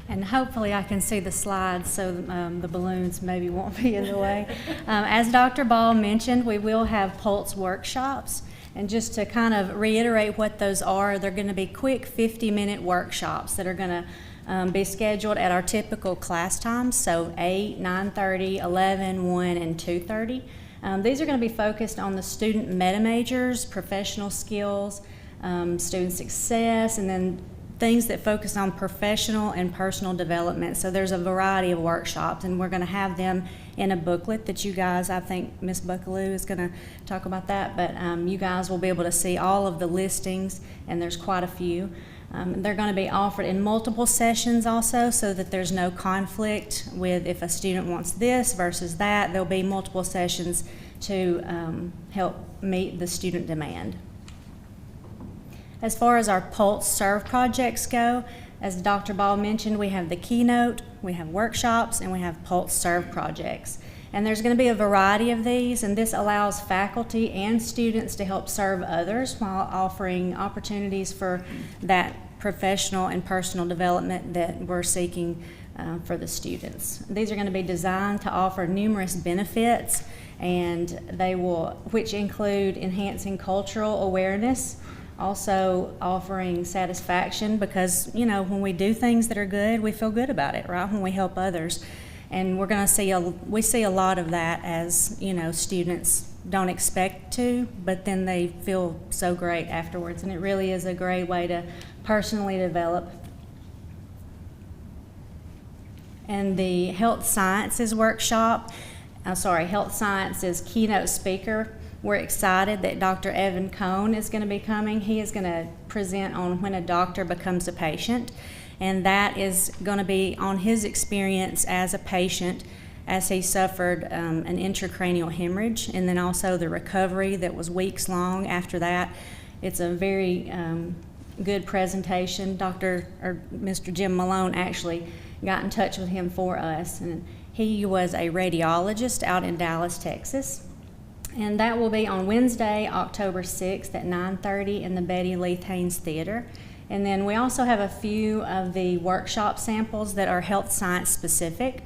And hopefully I can see the slides so the balloons maybe won't be in the way. As Dr. Ball mentioned, we will have Pulse workshops. And just to kind of reiterate what those are, they're going to be quick 50-minute workshops that are going to be scheduled at our typical class times, so 8, 9:30, 11, 1, and 2:30. These are going to be focused on the student meta majors, professional skills, student success, and then things that focus on professional and personal development. So there's a variety of workshops, and we're going to have them in a booklet that you guys, I think Ms. Buckaloo is going to talk about that, but you guys will be able to see all of the listings, and there's quite a few. They're going to be offered in multiple sessions also, so that there's no conflict with if a student wants this versus that. There'll be multiple sessions to help meet the student demand. As far as our Pulse Serve projects go, as Dr. Ball mentioned, we have the keynote, we have workshops, and we have Pulse Serve projects. And there's going to be a variety of these, and this allows faculty and students to help serve others while offering opportunities for that professional and personal development that we're seeking for the students. These are going to be designed to offer numerous benefits, and which include enhancing cultural awareness, also offering satisfaction, because when we do things that are good, we feel good about it, right? When we help others, and we're going to we see a lot of that as students don't expect to, but then they feel so great afterwards, and it really is a great way to personally develop. And the Health Sciences keynote speaker. We're excited that Dr. Evan Cohn is going to be coming. He is going to present on when a doctor becomes a patient, and that is going to be on his experience as a patient as he suffered an intracranial hemorrhage, and then also the recovery that was weeks long after that. It's a very good presentation. Mr. Jim Malone actually got in touch with him for us, and he was a radiologist out in Dallas, Texas. And that will be on Wednesday, October 6th at 9:30 in the Betty Leith Haynes Theater. And then we also have a few of the workshop samples that are health science specific.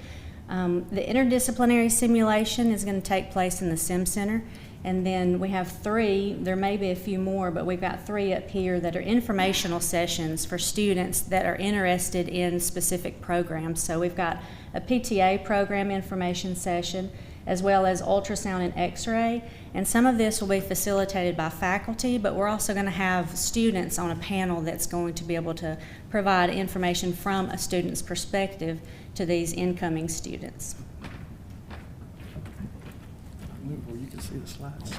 The interdisciplinary simulation is going to take place in the Sim Center. And then we have 3, there may be a few more, but we've got 3 up here that are informational sessions for students that are interested in specific programs. So we've got a PTA program information session, as well as ultrasound and x-ray. And some of this will be facilitated by faculty, but we're also going to have students on a panel that's going to be able to provide information from a student's perspective to these incoming students. Move where you can see the slides.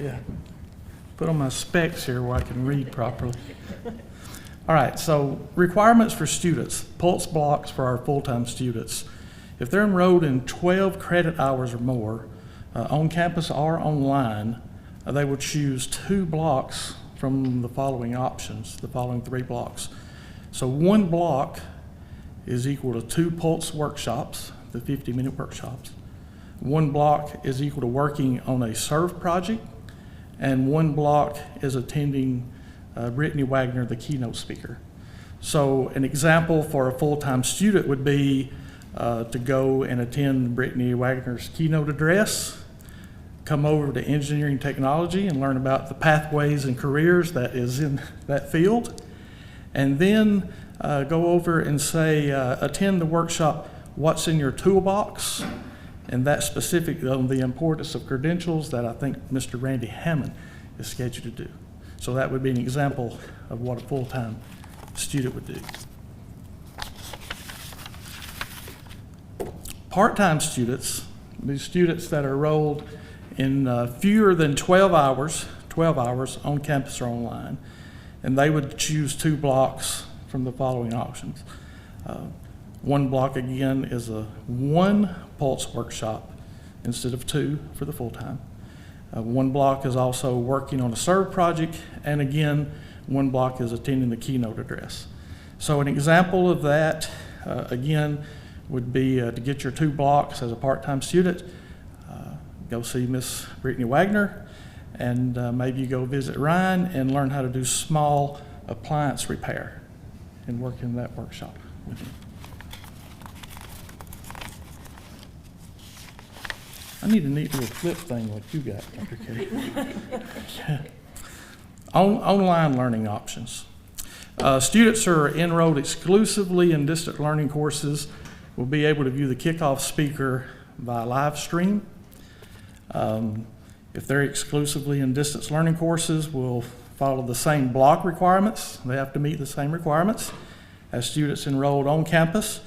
Yeah. put on my specs here where I can read properly. All right, so requirements for students, pulse blocks for our full-time students. If they're enrolled in 12 credit hours or more, on campus or online, they will choose 2 blocks from the following options, the following 3 blocks. So 1 block is equal to 2 pulse workshops, the 50-minute workshops. 1 block is equal to working on a SERV project, and 1 block is attending Brittany Wagner, the keynote speaker. So an example for a full-time student would be to go and attend Brittany Wagner's keynote address, come over to engineering technology and learn about the pathways and careers that is in that field, and then go over and say, attend the workshop, What's in Your Toolbox, and that's specific on the importance of credentials that I think Mr. Randy Hammond is scheduled to do. So that would be an example of what a full-time student would do. Part-time students, these students that are enrolled in fewer than 12 hours on campus or online, and they would choose 2 blocks from the following options. 1 block again is a 1 pulse workshop instead of 2 for the full-time. 1 block is also working on a SERV project, and again, 1 block is attending the keynote address. So an example of that, again, would be to get your 2 blocks as a part-time student, go see Miss Brittany Wagner, and maybe you go visit Ryan and learn how to do small appliance repair and work in that workshop with him. I need a neat little flip thing like you got, Dr. Katie. Online learning options. Students who are enrolled exclusively in distant learning courses will be able to view the kickoff speaker via live stream. If they're exclusively in distance learning courses, we'll follow the same block requirements. They have to meet the same requirements as students enrolled on campus.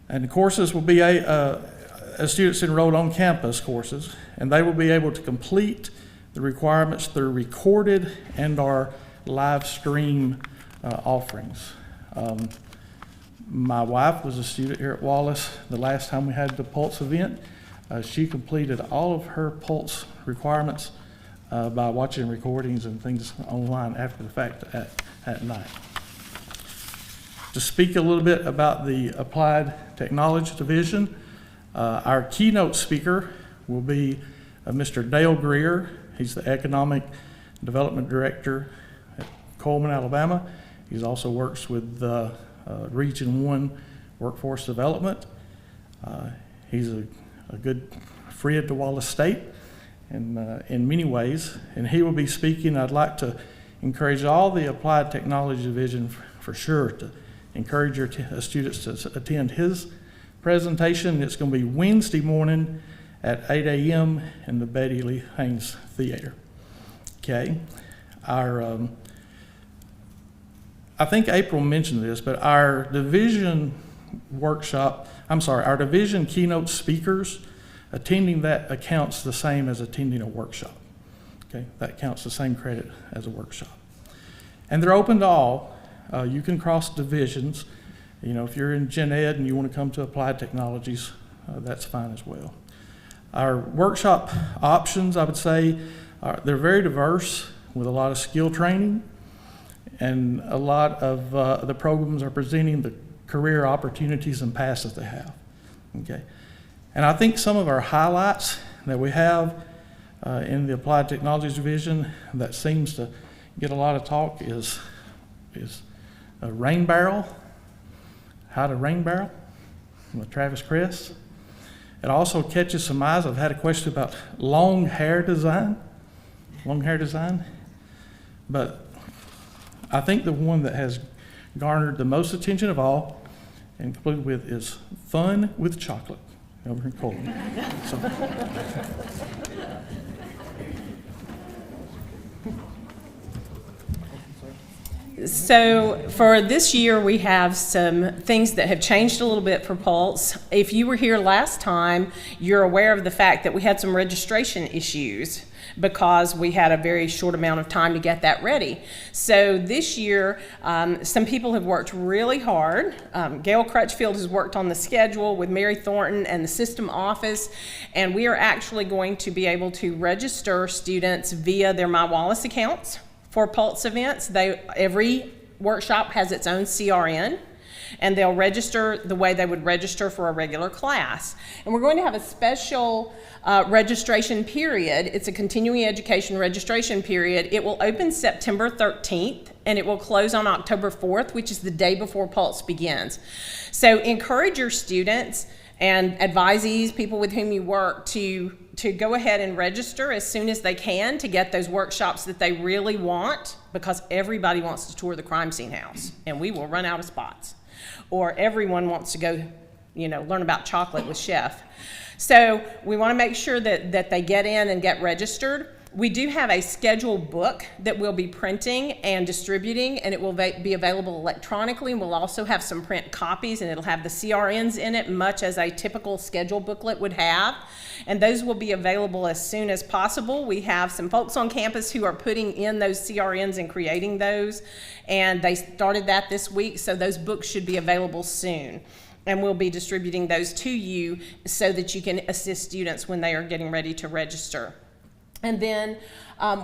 And the courses will be as students enrolled on campus courses, and they will be able to complete the requirements through recorded and our live stream offerings. My wife was a student here at Wallace the last time we had the Pulse event. She completed all of her Pulse requirements by watching recordings and things online after the fact at night. To speak a little bit about the Applied Technology Division, our keynote speaker will be Mr. Dale Greer. He's the Economic Development Director at Coleman, Alabama. He also works with Region 1 Workforce Development. He's a good friend to Wallace State in many ways, and he will be speaking. I'd like to encourage all the Applied Technology Division for sure to encourage your students to attend his presentation. It's going to be Wednesday morning at 8 a.m. in the Betty Lee Haynes Theater. Okay, I think April mentioned this, but our division keynote speakers, attending that accounts the same as attending a workshop. Okay, that counts the same credit as a workshop. And they're open to all. You can cross divisions. You know, if you're in Gen Ed and you want to come to Applied Technologies, that's fine as well. Our workshop options, I would say, they're very diverse with a lot of skill training, and a lot of the programs are presenting the career opportunities and paths that they have. Okay, and I think some of our highlights that we have in the Applied Technologies Division that seems to get a lot of talk is a rain barrel. How to rain barrel with Travis Kress. It also catches some eyes. I've had a question about long hair design, but I think the one that has garnered the most attention of all and concluded with is fun with chocolate over in Coleman. So. So for this year, we have some things that have changed a little bit for Pulse. If you were here last time, you're aware of the fact that we had some registration issues because we had a very short amount of time to get that ready. So this year, some people have worked really hard. Gail Crutchfield has worked on the schedule with Mary Thornton and the system office, and we are actually going to be able to register students via their My Wallace accounts for Pulse events. Every workshop has its own CRN, and they'll register the way they would register for a regular class. And we're going to have a special registration period. It's a continuing education registration period. It will open September 13th, and it will close on October 4th, which is the day before Pulse begins. So encourage your students and advisees, people with whom you work, to go ahead and register as soon as they can to get those workshops that they really want, because everybody wants to tour the crime scene house, and we will run out of spots. Or everyone wants to go, learn about chocolate with Chef. So we want to make sure that they get in and get registered. We do have a scheduled book that we'll be printing and distributing, and it will be available electronically. We'll also have some print copies, and it'll have the CRNs in it, much as a typical schedule booklet would have. And those will be available as soon as possible. We have some folks on campus who are putting in those CRNs and creating those, and they started that this week, so those books should be available soon. And we'll be distributing those to you so that you can assist students when they are getting ready to register. And then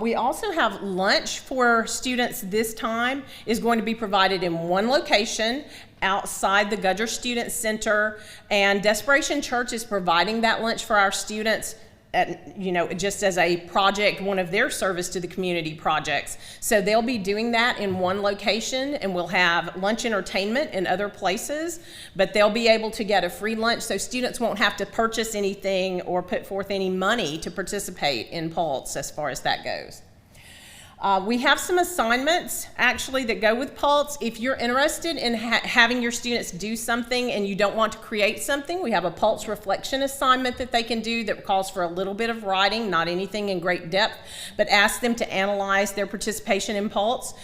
we also have lunch for students this time is going to be provided in one location outside the Gudger Student Center, and Desperation Church is providing that lunch for our students just as a project, one of their service to the community projects. So they'll be doing that in one location, and we'll have lunch entertainment in other places, but they'll be able to get a free lunch, so students won't have to purchase anything or put forth any money to participate in Pulse as far as that goes. We have some assignments actually that go with Pulse. If you're interested in having your students do something and you don't want to create something, we have a Pulse reflection assignment that they can do that calls for a little bit of writing, not anything in great depth, but ask them to analyze their participation in Pulse.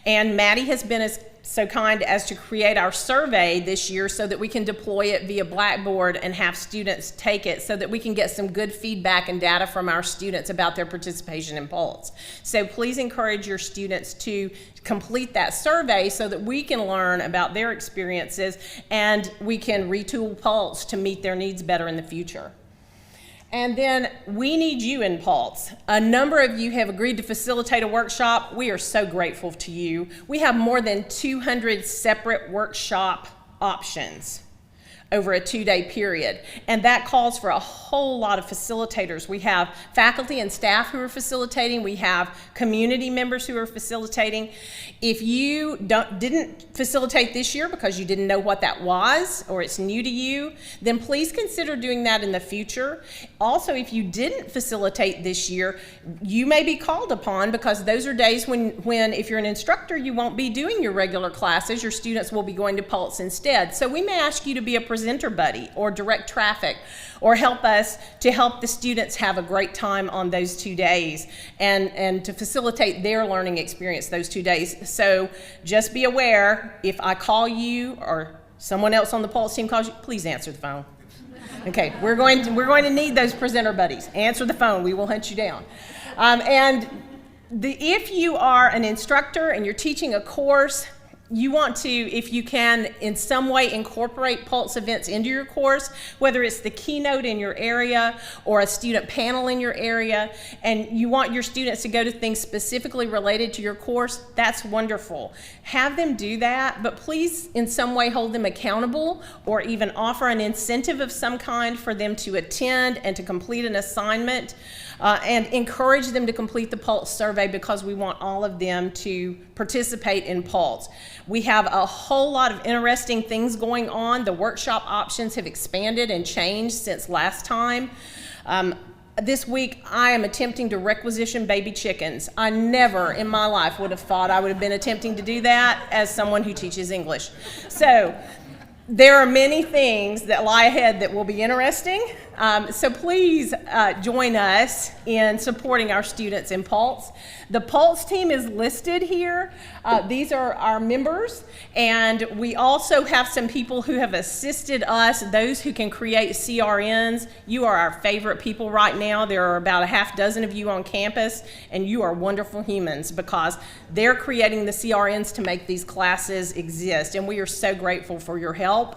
And Maddie has been so kind as to create our survey this year so that we can deploy it via Blackboard and have students take it so that we can get some good feedback and data from our students about their participation in Pulse. So please encourage your students to complete that survey so that we can learn about their experiences and we can retool Pulse to meet their needs better in the future. And then we need you in Pulse. A number of you have agreed to facilitate a workshop. We are so grateful to you. We have more than 200 separate workshop options over a 2-day period. And that calls for a whole lot of facilitators. We have faculty and staff who are facilitating. We have community members who are facilitating. If you didn't facilitate this year because you didn't know what that was or it's new to you, then please consider doing that in the future. Also, if you didn't facilitate this year, you may be called upon because those are days when if you're an instructor, you won't be doing your regular classes. Your students will be going to Pulse instead. So we may ask you to be a presenter buddy or direct traffic or help us to help the students have a great time on those 2 days and to facilitate their learning experience those 2 days. So just be aware, if I call you or someone else on the Pulse team calls you, please answer the phone. Okay, we're going to need those presenter buddies. Answer the phone, we will hunt you down. If you are an instructor and you're teaching a course, you want to, if you can, in some way incorporate Pulse events into your course, whether it's the keynote in your area or a student panel in your area, and you want your students to go to things specifically related to your course, that's wonderful. Have them do that, but please in some way hold them accountable or even offer an incentive of some kind for them to attend and to complete an assignment. And encourage them to complete the Pulse survey because we want all of them to participate in Pulse. We have a whole lot of interesting things going on. The workshop options have expanded and changed since last time. This week, I am attempting to requisition baby chickens. I never in my life would have thought I would have been attempting to do that as someone who teaches English. So there are many things that lie ahead that will be interesting. So please join us in supporting our students in Pulse. The Pulse team is listed here. These are our members, and we also have some people who have assisted us, those who can create CRNs. You are our favorite people right now. There are about a half dozen of you on campus, and you are wonderful humans because they're creating the CRNs to make these classes exist, and we are so grateful for your help.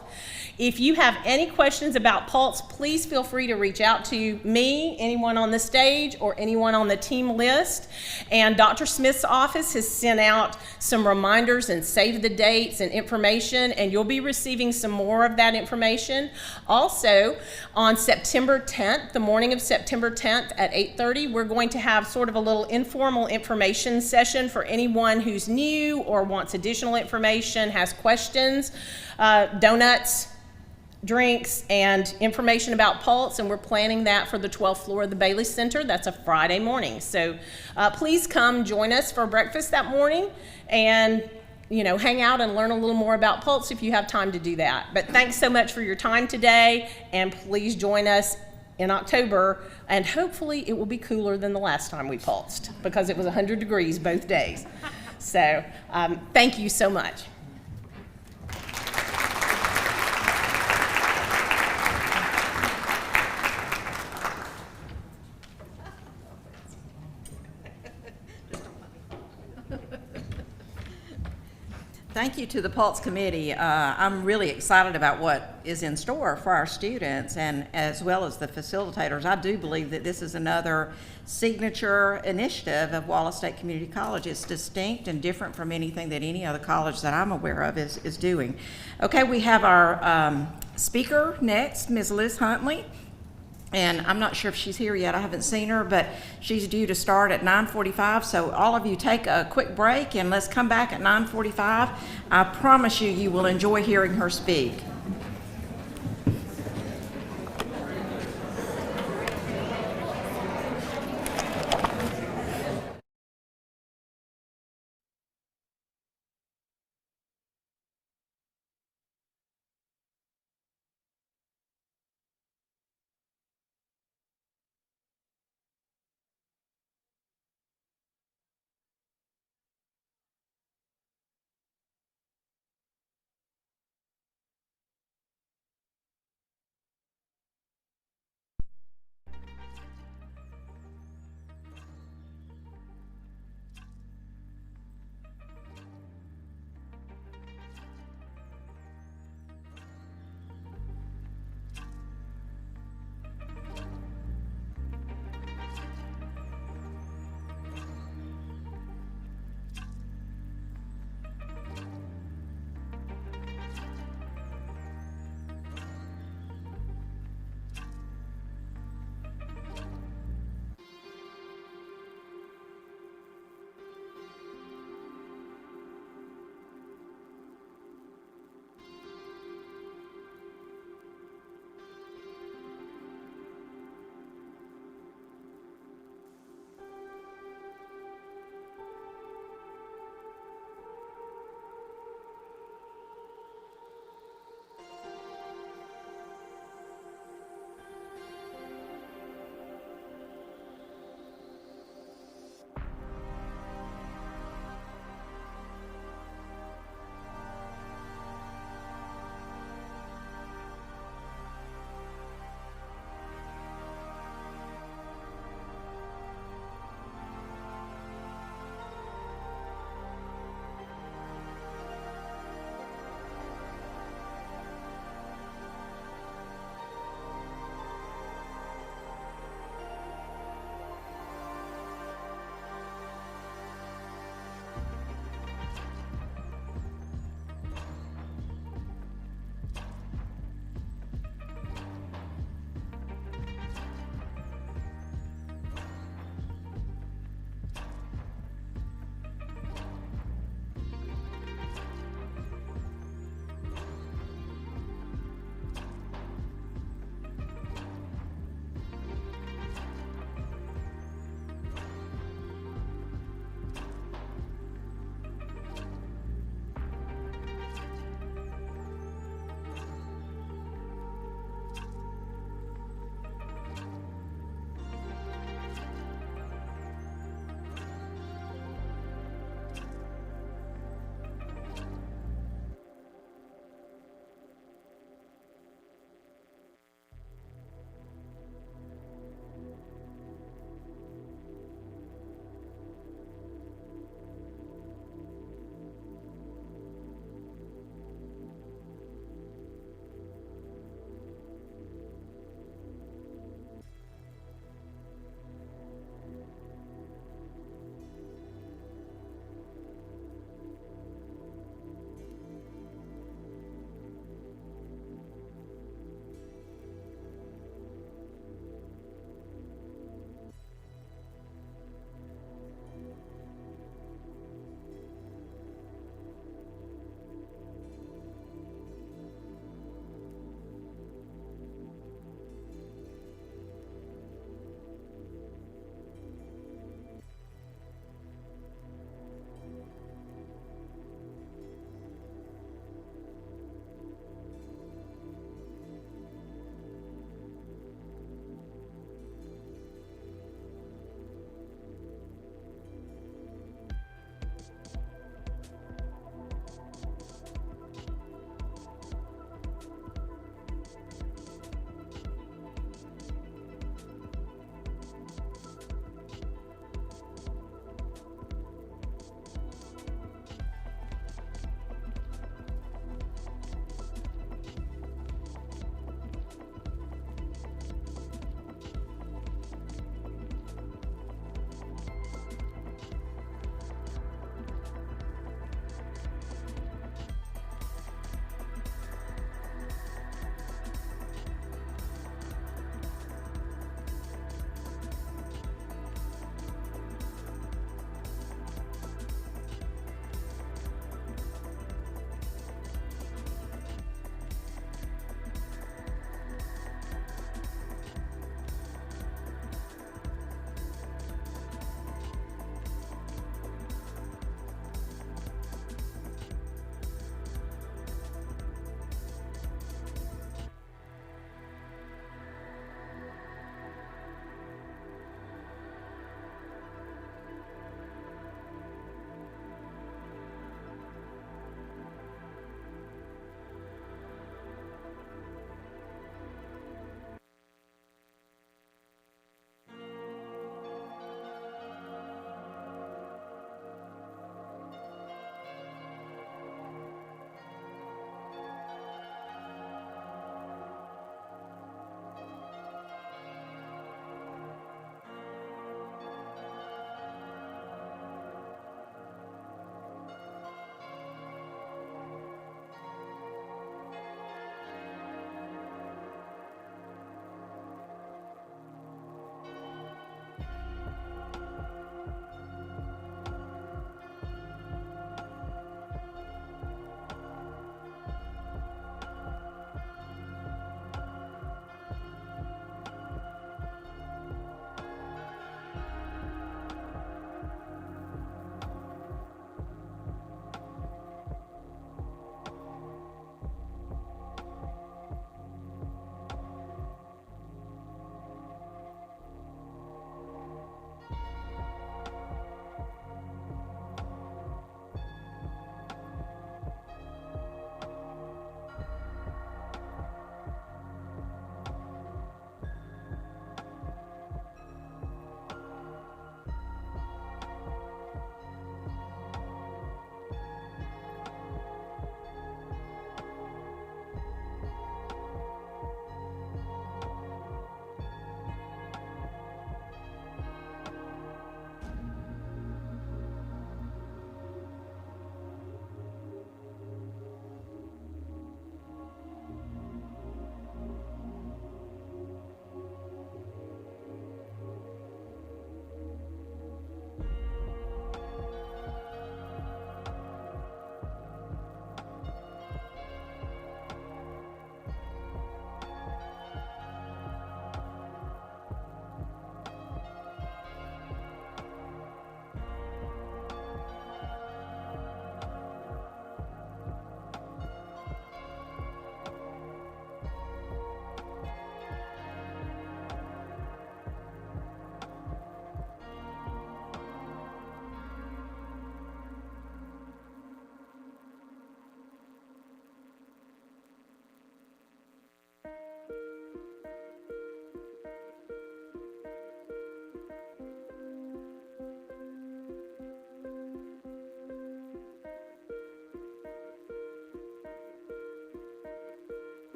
If you have any questions about Pulse, please feel free to reach out to me, anyone on the stage, or anyone on the team list. And Dr. Smith's office has sent out some reminders and save the dates and information, and you'll be receiving some more of that information. Also, on September 10th, the morning of September 10th at 8:30, we're going to have sort of a little informal information session for anyone who's new or wants additional information, has questions, donuts, drinks, and information about Pulse, and we're planning that for the 12th floor of the Bailey Center. That's a Friday morning. So please come join us for breakfast that morning and hang out and learn a little more about Pulse if you have time to do that. But thanks so much for your time today, and please join us in October, and hopefully it will be cooler than the last time we pulsed because it was 100 degrees both days. So thank you so much. Thank you to the Pulse Committee. I'm really excited about what is in store for our students and as well as the facilitators. I do believe that this is another signature initiative of Wallace State Community College. It's distinct and different from anything that any other college that I'm aware of is doing. Okay, we have our speaker next, Ms. Liz Huntley. And I'm not sure if she's here yet. I haven't seen her, but she's due to start at 9:45. So all of you take a quick break and let's come back at 9:45. I promise you, you will enjoy hearing her speak.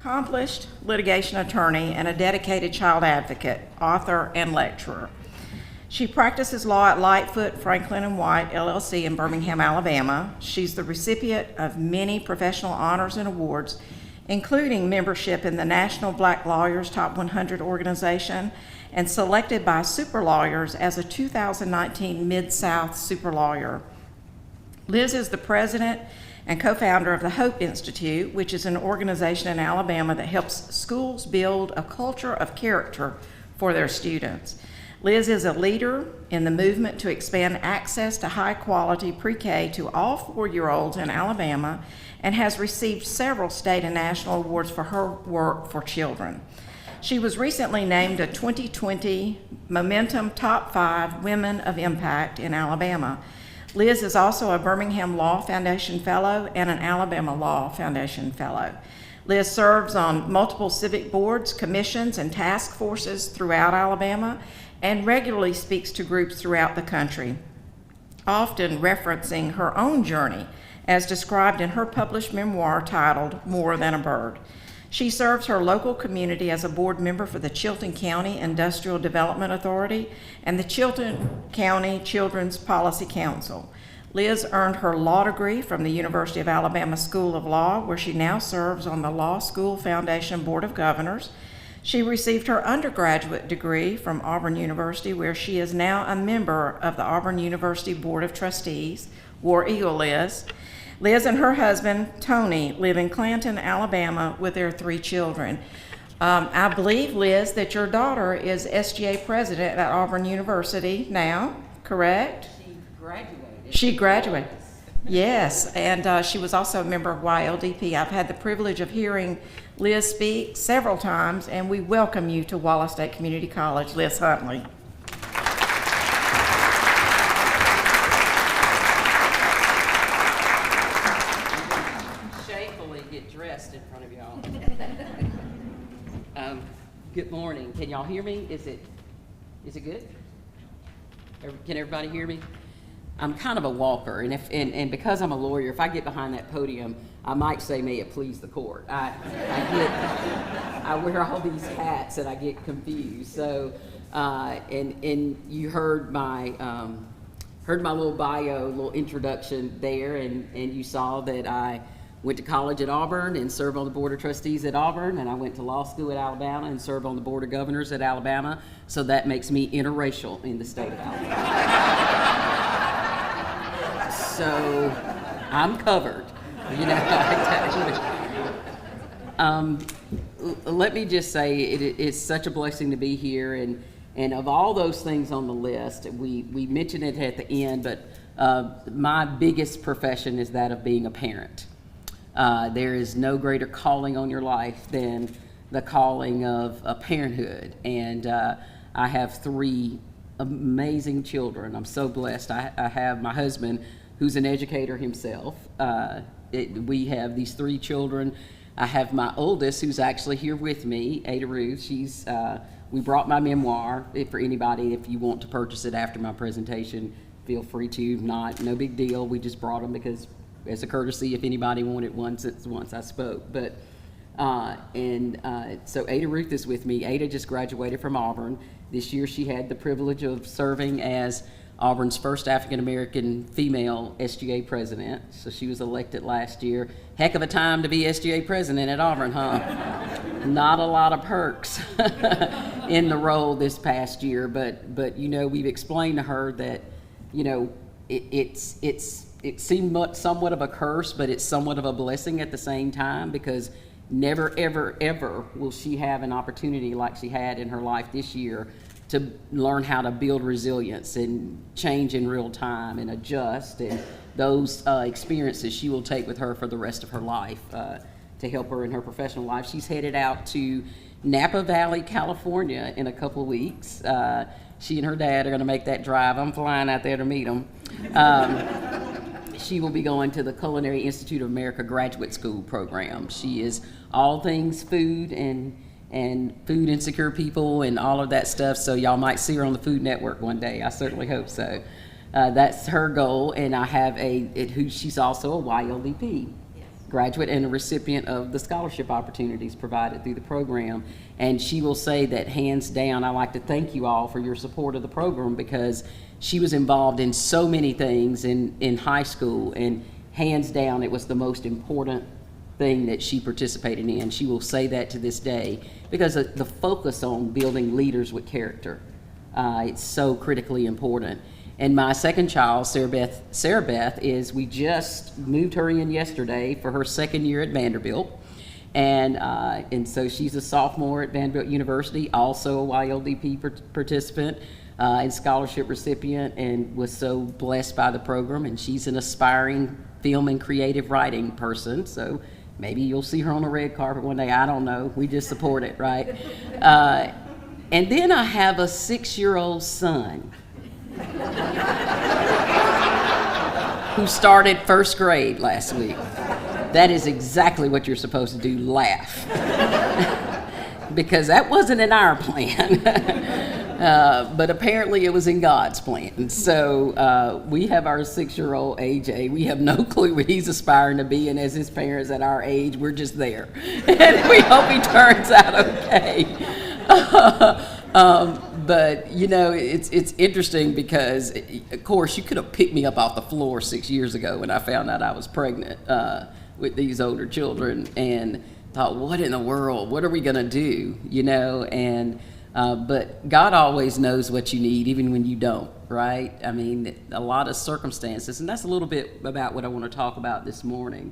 accomplished litigation attorney and a dedicated child advocate, author, and lecturer. She practices law at Lightfoot, Franklin & White, LLC in Birmingham, Alabama. She's the recipient of many professional honors and awards, including membership in the National Black Lawyers Top 100 organization and selected by Super Lawyers as a 2019 Mid-South Super Lawyer. Liz is the president and co-founder of the Hope Institute, which is an organization in Alabama that helps schools build a culture of character for their students. Liz is a leader in the movement to expand access to high-quality pre-K to all 4-year-olds in Alabama and has received several state and national awards for her work for children. She was recently named a 2020 Momentum Top 5 Women of Impact in Alabama. Liz is also a Birmingham Law Foundation Fellow and an Alabama Law Foundation Fellow. Liz serves on multiple civic boards, commissions, and task forces throughout Alabama and regularly speaks to groups throughout the country, often referencing her own journey as described in her published memoir titled More Than a Bird. She serves her local community as a board member for the Chilton County Industrial Development Authority and the Chilton County Children's Policy Council. Liz earned her law degree from the University of Alabama School of Law, where she now serves on the Law School Foundation Board of Governors. She received her undergraduate degree from Auburn University, where she is now a member of the Auburn University Board of Trustees. War Eagle Liz. Liz and her husband, Tony, live in Clanton, Alabama, with their 3 children. I believe, Liz, that your daughter is SGA president at Auburn University now, correct? She graduated. Yes, and she was also a member of YLDP. I've had the privilege of hearing Liz speak several times, and we welcome you to Wallace State Community College, Liz Huntley. Shamefully get dressed in front of y'all. Good morning. Can y'all hear me? Is it good? Can everybody hear me? I'm kind of a walker, and because I'm a lawyer, if I get behind that podium, I might say, "May it please the court." I wear all these hats and I get confused. So, and you heard my little bio, little introduction there, and you saw that I went to college at Auburn and served on the Board of Trustees at Auburn, and I went to law school at Alabama and served on the Board of Governors at Alabama. So that makes me interracial in the state of Alabama. So I'm covered, you know. Let me just say it's such a blessing to be here, and of all those things on the list, we mentioned it at the end, but my biggest profession is that of being a parent. There is no greater calling on your life than the calling of parenthood, and I have 3 amazing children. I'm so blessed. I have my husband, who's an educator himself. We have these 3 children. I have my oldest, who's actually here with me, Ada Ruth. We brought my memoir for anybody. If you want to purchase it after my presentation, feel free to. No big deal. We just brought them because, as a courtesy, if anybody wanted one once I spoke. But so Ada Ruth is with me. Ada just graduated from Auburn. This year she had the privilege of serving as Auburn's first African-American female SGA president. So she was elected last year. Heck of a time to be SGA president at Auburn, huh? Not a lot of perks in the role this past year, but you know, we've explained to her that, you know, it seemed somewhat of a curse, but it's somewhat of a blessing at the same time, because never, ever, ever will she have an opportunity like she had in her life this year to learn how to build resilience and change in real time and adjust, and those experiences she will take with her for the rest of her life to help her in her professional life. She's headed out to Napa Valley, California in a couple of weeks. She and her dad are going to make that drive. I'm flying out there to meet them. She will be going to the Culinary Institute of America Graduate School program. She is all things food and food insecure people and all of that stuff, so y'all might see her on the Food Network one day. I certainly hope so. That's her goal, and I have she's also a YLDP. Yes. graduate and a recipient of the scholarship opportunities provided through the program. And she will say that hands down, I like to thank you all for your support of the program, because she was involved in so many things in high school, and hands down, it was the most important thing that she participated in. She will say that to this day, because the focus on building leaders with character, it's so critically important. And my second child, Sarah Beth, we just moved her in yesterday for her second year at Vanderbilt. And so she's a sophomore at Vanderbilt University, also a YLDP participant and scholarship recipient, and was so blessed by the program. And she's an aspiring film and creative writing person, so maybe you'll see her on the red carpet one day. I don't know. We just support it, right? And then I have a 6-year-old son who started first grade last week. That is exactly what you're supposed to do, laugh. Because that wasn't in our plan. But apparently it was in God's plan. So we have our 6-year-old AJ. We have no clue what he's aspiring to be, and as his parents at our age, we're just there. And we hope he turns out okay. But you know, it's interesting because, of course, you could have picked me up off the floor 6 years ago when I found out I was pregnant with these older children, and thought, what in the world? What are we gonna do? You know, and but God always knows what you need, even when you don't, right? I mean, a lot of circumstances, and that's a little bit about what I want to talk about this morning.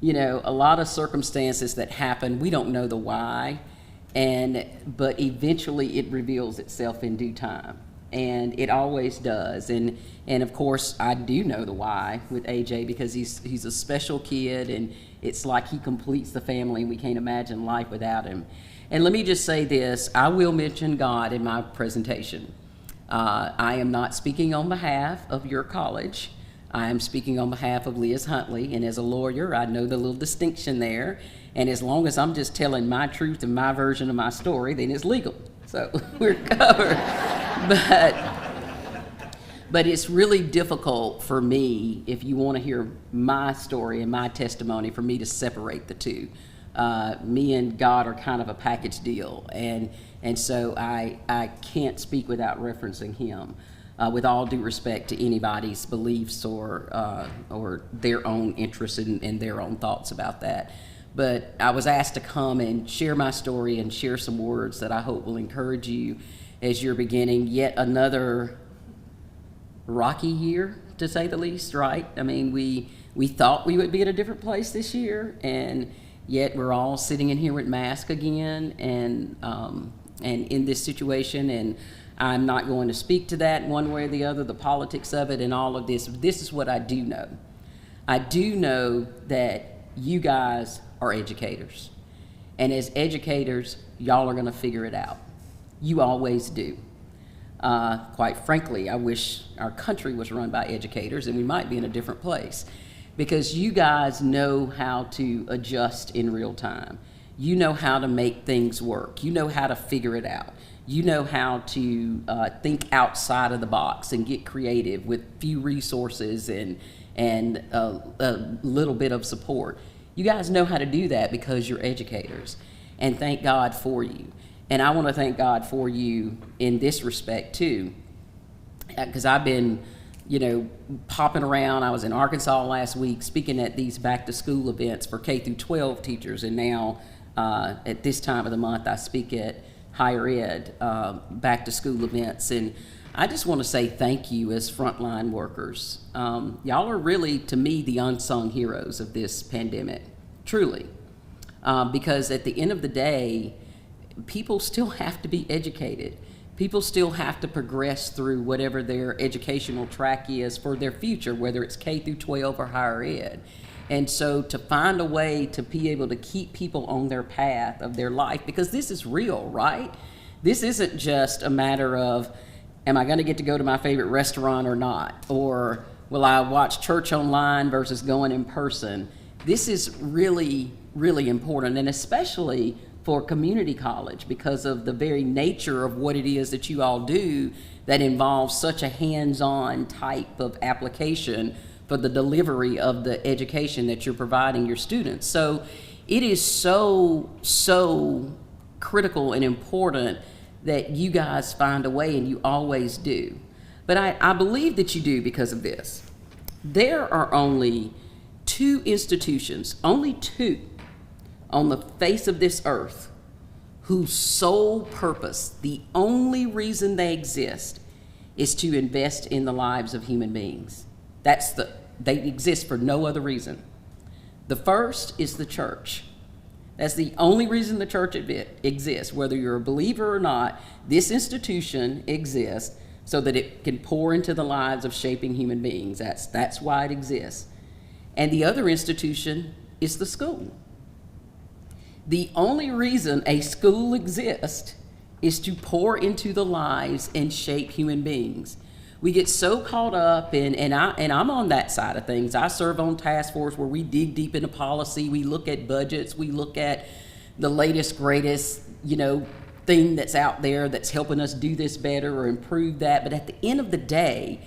You know, a lot of circumstances that happen, we don't know the why. But eventually it reveals itself in due time, and it always does. And of course I do know the why with AJ, because he's a special kid, and it's like he completes the family, and we can't imagine life without him. And let me just say this, I will mention God in my presentation. I am not speaking on behalf of your college. I am speaking on behalf of Liz Huntley, and as a lawyer, I know the little distinction there. And as long as I'm just telling my truth and my version of my story, then it's legal. So we're covered. But it's really difficult for me, if you want to hear my story and my testimony, for me to separate the two. Me and God are kind of a package deal. And so I can't speak without referencing him. With all due respect to anybody's beliefs or their own interests and their own thoughts about that. But I was asked to come and share my story and share some words that I hope will encourage you as you're beginning yet another rocky year, to say the least, right? I mean, we thought we would be at a different place this year, and yet we're all sitting in here with masks again, and in this situation, and I'm not going to speak to that one way or the other, the politics of it and all of this. This is what I do know. I do know that you guys are educators. And as educators, y'all are going to figure it out. You always do. Quite frankly, I wish our country was run by educators, and we might be in a different place, because you guys know how to adjust in real time. You know how to make things work. You know how to figure it out. You know how to think outside of the box and get creative with few resources and a little bit of support. You guys know how to do that because you're educators, and thank God for you. And I want to thank God for you in this respect too, because I've been, you know, popping around. I was in Arkansas last week speaking at these back to school events for K through 12 teachers, and now at this time of the month I speak at higher ed back to school events. And I just want to say thank you as frontline workers. Y'all are really, to me, the unsung heroes of this pandemic, truly. Because at the end of the day, people still have to be educated. People still have to progress through whatever their educational track is for their future, whether it's K through 12 or higher ed. And so to find a way to be able to keep people on their path of their life, because this is real, right? This isn't just a matter of, am I going to get to go to my favorite restaurant or not? Or will I watch church online versus going in person? This is really, really important, and especially for community college, because of the very nature of what it is that you all do that involves such a hands-on type of application for the delivery of the education that you're providing your students. So it is so critical and important that you guys find a way, and you always do. But I believe that you do because of this. There are only 2 institutions, only 2, on the face of this earth whose sole purpose, the only reason they exist, is to invest in the lives of human beings. They exist for no other reason. The first is the church. That's the only reason the church exists. Whether you're a believer or not, this institution exists so that it can pour into the lives of shaping human beings. That's why it exists. And the other institution is the school. The only reason a school exists is to pour into the lives and shape human beings. We get so caught up and I'm on that side of things. I serve on task force where we dig deep into policy. We look at budgets. We look at the latest, greatest, thing that's out there that's helping us do this better or improve that. But at the end of the day,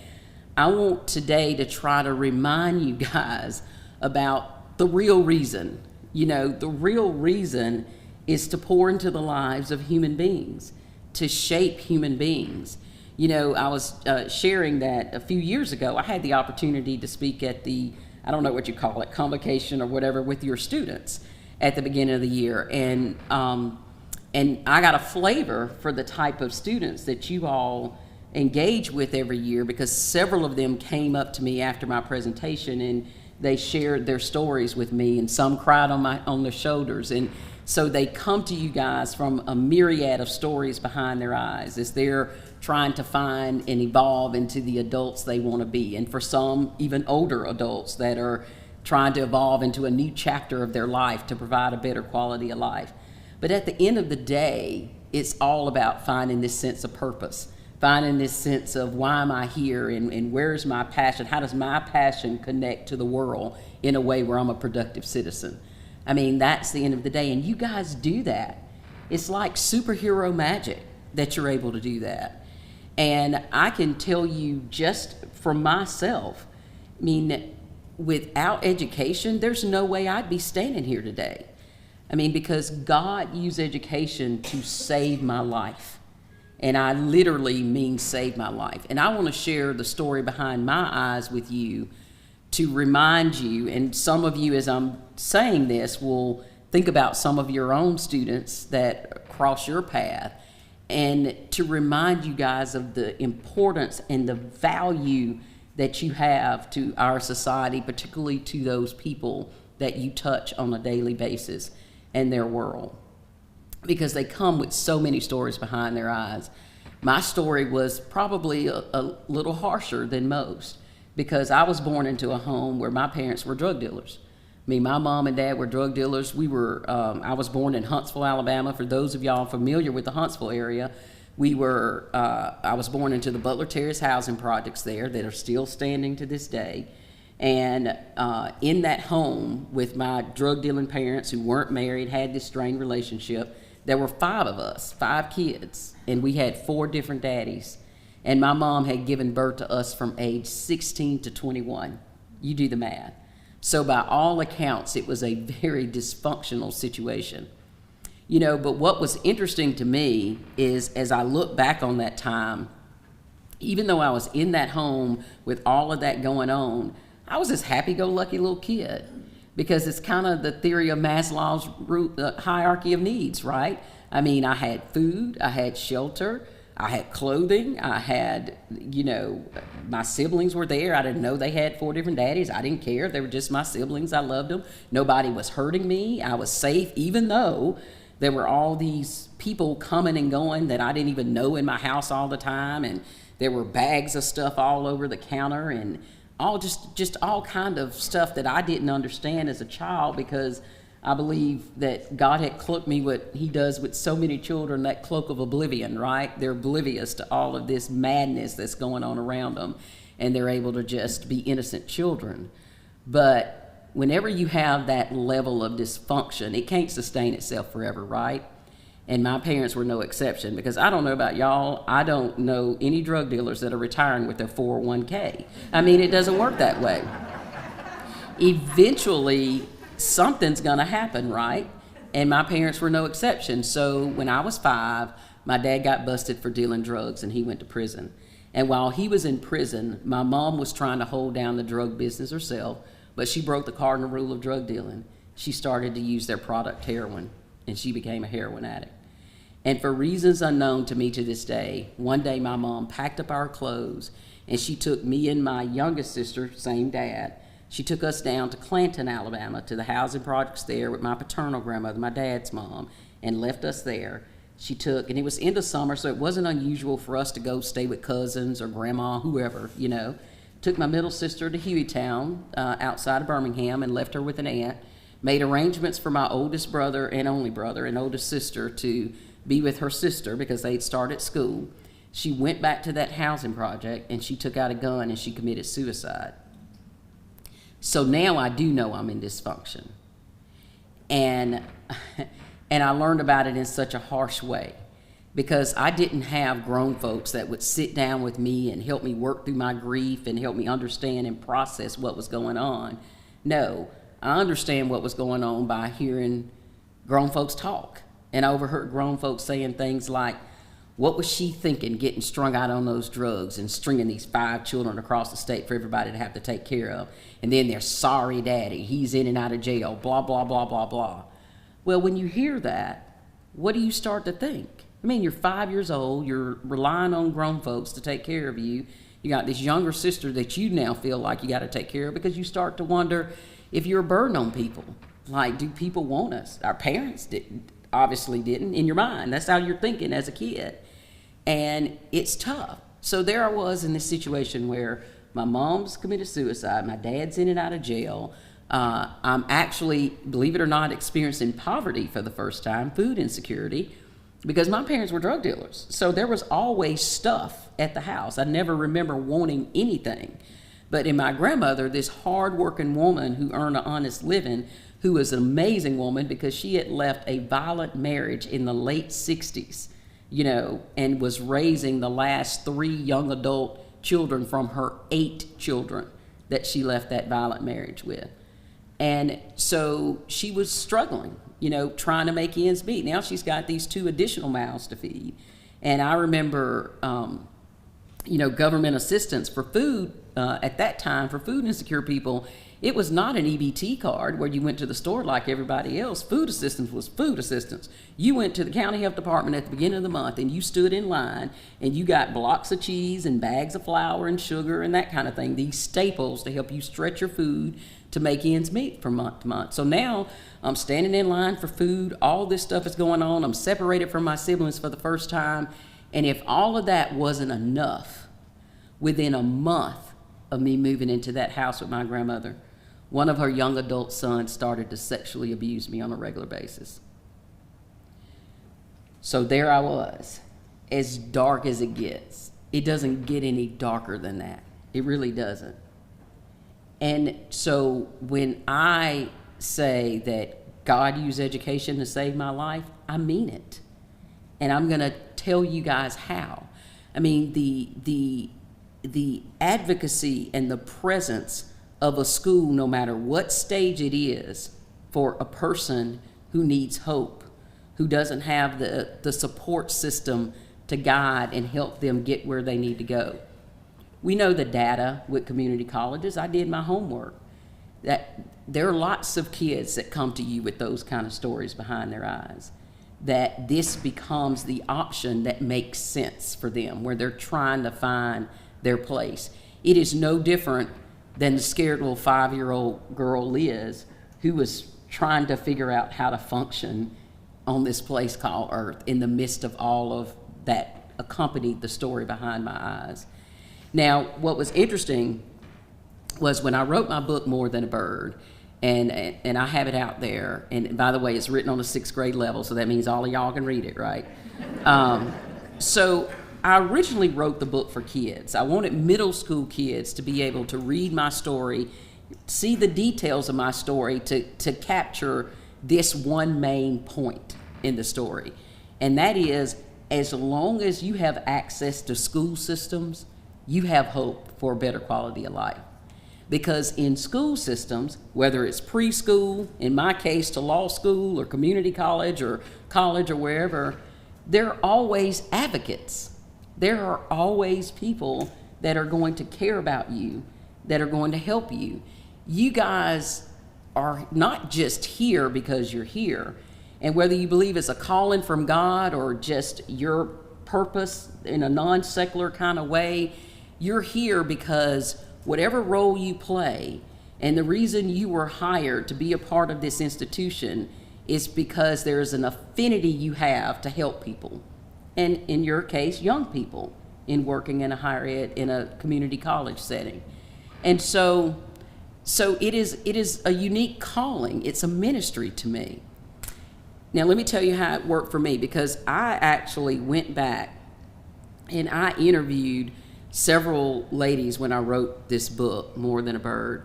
I want today to try to remind you guys about the real reason. The real reason is to pour into the lives of human beings, to shape human beings. I was sharing that a few years ago, I had the opportunity to speak at the, I don't know what you call it, Convocation or whatever, with your students at the beginning of the year. And I got a flavor for the type of students that you all engage with every year, because several of them came up to me after my presentation and they shared their stories with me, and some cried on their shoulders. And so they come to you guys from a myriad of stories behind their eyes as they're trying to find and evolve into the adults they want to be. And for some, even older adults that are trying to evolve into a new chapter of their life to provide a better quality of life. But at the end of the day, it's all about finding this sense of purpose, finding this sense of why am I here, and where's my passion? How does my passion connect to the world in a way where I'm a productive citizen? I mean, that's the end of the day. And you guys do that. It's like superhero magic that you're able to do that. And I can tell you just from myself, I mean, without education, there's no way I'd be standing here today. I mean, because God used education to save my life. And I literally mean save my life. And I want to share the story behind my eyes with you to remind you, and some of you, as I'm saying this, will think about some of your own students that cross your path, and to remind you guys of the importance and the value that you have to our society, particularly to those people that you touch on a daily basis and their world. Because they come with so many stories behind their eyes. My story was probably a little harsher than most, because I was born into a home where my parents were drug dealers. I mean, my mom and dad were drug dealers. I was born in Huntsville, Alabama. For those of y'all familiar with the Huntsville area, I was born into the Butler Terrace housing projects there that are still standing to this day. And in that home with my drug dealing parents who weren't married, had this strained relationship, there were 5 of us, 5 kids, and we had 4 different daddies. And my mom had given birth to us from age 16 to 21. You do the math. So by all accounts, it was a very dysfunctional situation. But what was interesting to me is, as I look back on that time, even though I was in that home with all of that going on, I was this happy-go-lucky little kid, because it's kind of the theory of Maslow's hierarchy of needs, right? I mean, I had food, I had shelter, I had clothing, I had, my siblings were there. I didn't know they had 4 different daddies. I didn't care. They were just my siblings. I loved them. Nobody was hurting me. I was safe, even though there were all these people coming and going that I didn't even know in my house all the time. And there were bags of stuff all over the counter, and all just all kind of stuff that I didn't understand as a child, because I believe that God had cloaked me what he does with so many children, that cloak of oblivion, right? They're oblivious to all of this madness that's going on around them, and they're able to just be innocent children. But whenever you have that level of dysfunction, it can't sustain itself forever, right? And my parents were no exception, because I don't know about y'all, I don't know any drug dealers that are retiring with their 401k. I mean, it doesn't work that way. Eventually, something's gonna happen, right? And my parents were no exception. So when I was 5, my dad got busted for dealing drugs and he went to prison. And while he was in prison, my mom was trying to hold down the drug business herself, but she broke the cardinal rule of drug dealing. She started to use their product, heroin, and she became a heroin addict. And for reasons unknown to me to this day, one day my mom packed up our clothes and she took me and my youngest sister, same dad, she took us down to Clanton, Alabama, to the housing projects there with my paternal grandmother, my dad's mom, and left us there. She took, and it was end of summer, so it wasn't unusual for us to go stay with cousins or grandma, whoever, you know. Took my middle sister to Hueytown, outside of Birmingham, and left her with an aunt. Made arrangements for my oldest brother and oldest sister to be with her sister because they'd started school. She went back to that housing project and she took out a gun and she committed suicide. So now I do know I'm in dysfunction. And I learned about it in such a harsh way because I didn't have grown folks that would sit down with me and help me work through my grief and help me understand and process what was going on. No, I understand what was going on by hearing grown folks talk. And I overheard grown folks saying things like, what was she thinking getting strung out on those drugs and stringing these 5 children across the state for everybody to have to take care of? And then they're sorry daddy, he's in and out of jail, blah, blah, blah, blah, blah. Well, when you hear that, what do you start to think? I mean, you're 5 years old, you're relying on grown folks to take care of you. You got this younger sister that you now feel like you got to take care of because you start to wonder if you're a burden on people. Like, do people want us? Our parents obviously didn't, in your mind. That's how you're thinking as a kid. And it's tough. So there I was in this situation where my mom's committed suicide, my dad's in and out of jail. I'm actually, believe it or not, experiencing poverty for the first time, food insecurity, because my parents were drug dealers. So there was always stuff at the house. I never remember wanting anything. But in my grandmother, this hardworking woman who earned an honest living, who was an amazing woman because she had left a violent marriage in the late 60s, you know, and was raising the last 3 young adult children from her 8 children that she left that violent marriage with. And so she was struggling, you know, trying to make ends meet. Now she's got these 2 additional mouths to feed. And I remember, you know, government assistance for food at that time for food insecure people. It was not an EBT card where you went to the store like everybody else. Food assistance was food assistance. You went to the county health department at the beginning of the month and you stood in line and you got blocks of cheese and bags of flour and sugar and that kind of thing, these staples to help you stretch your food to make ends meet from month to month. So now I'm standing in line for food. All this stuff is going on. I'm separated from my siblings for the first time. And if all of that wasn't enough, within a month of me moving into that house with my grandmother, one of her young adult sons started to sexually abuse me on a regular basis. So there I was, as dark as it gets. It doesn't get any darker than that. It really doesn't. And so when I say that God used education to save my life, I mean it. And I'm going to tell you guys how. I mean, the advocacy and the presence of a school, no matter what stage it is, for a person who needs hope, who doesn't have the support system to guide and help them get where they need to go. We know the data with community colleges. I did my homework. That there are lots of kids that come to you with those kind of stories behind their eyes, that this becomes the option that makes sense for them, where they're trying to find their place. It is no different than the scared little 5-year-old girl Liz, who was trying to figure out how to function on this place called Earth in the midst of all of that accompanied the story behind my eyes. Now, what was interesting was when I wrote my book, More Than a Bird, and I have it out there, and by the way, it's written on a 6th grade level, so that means all of y'all can read it, right? So I originally wrote the book for kids. I wanted middle school kids to be able to read my story, see the details of my story, to capture this one main point in the story. and that is, as long as you have access to school systems, you have hope for a better quality of life. Because in school systems, whether it's preschool, in my case to law school or community college or wherever, there are always advocates. There are always people that are going to care about you, that are going to help you. You guys are not just here because you're here. And whether you believe it's a calling from God or just your purpose in a non-secular kind of way, you're here because whatever role you play, and the reason you were hired to be a part of this institution is because there's an affinity you have to help people. And in your case, young people in working in a higher ed, in a community college setting. And so it is a unique calling. It's a ministry to me. Now, let me tell you how it worked for me, because I actually went back and I interviewed several ladies when I wrote this book, More Than a Bird.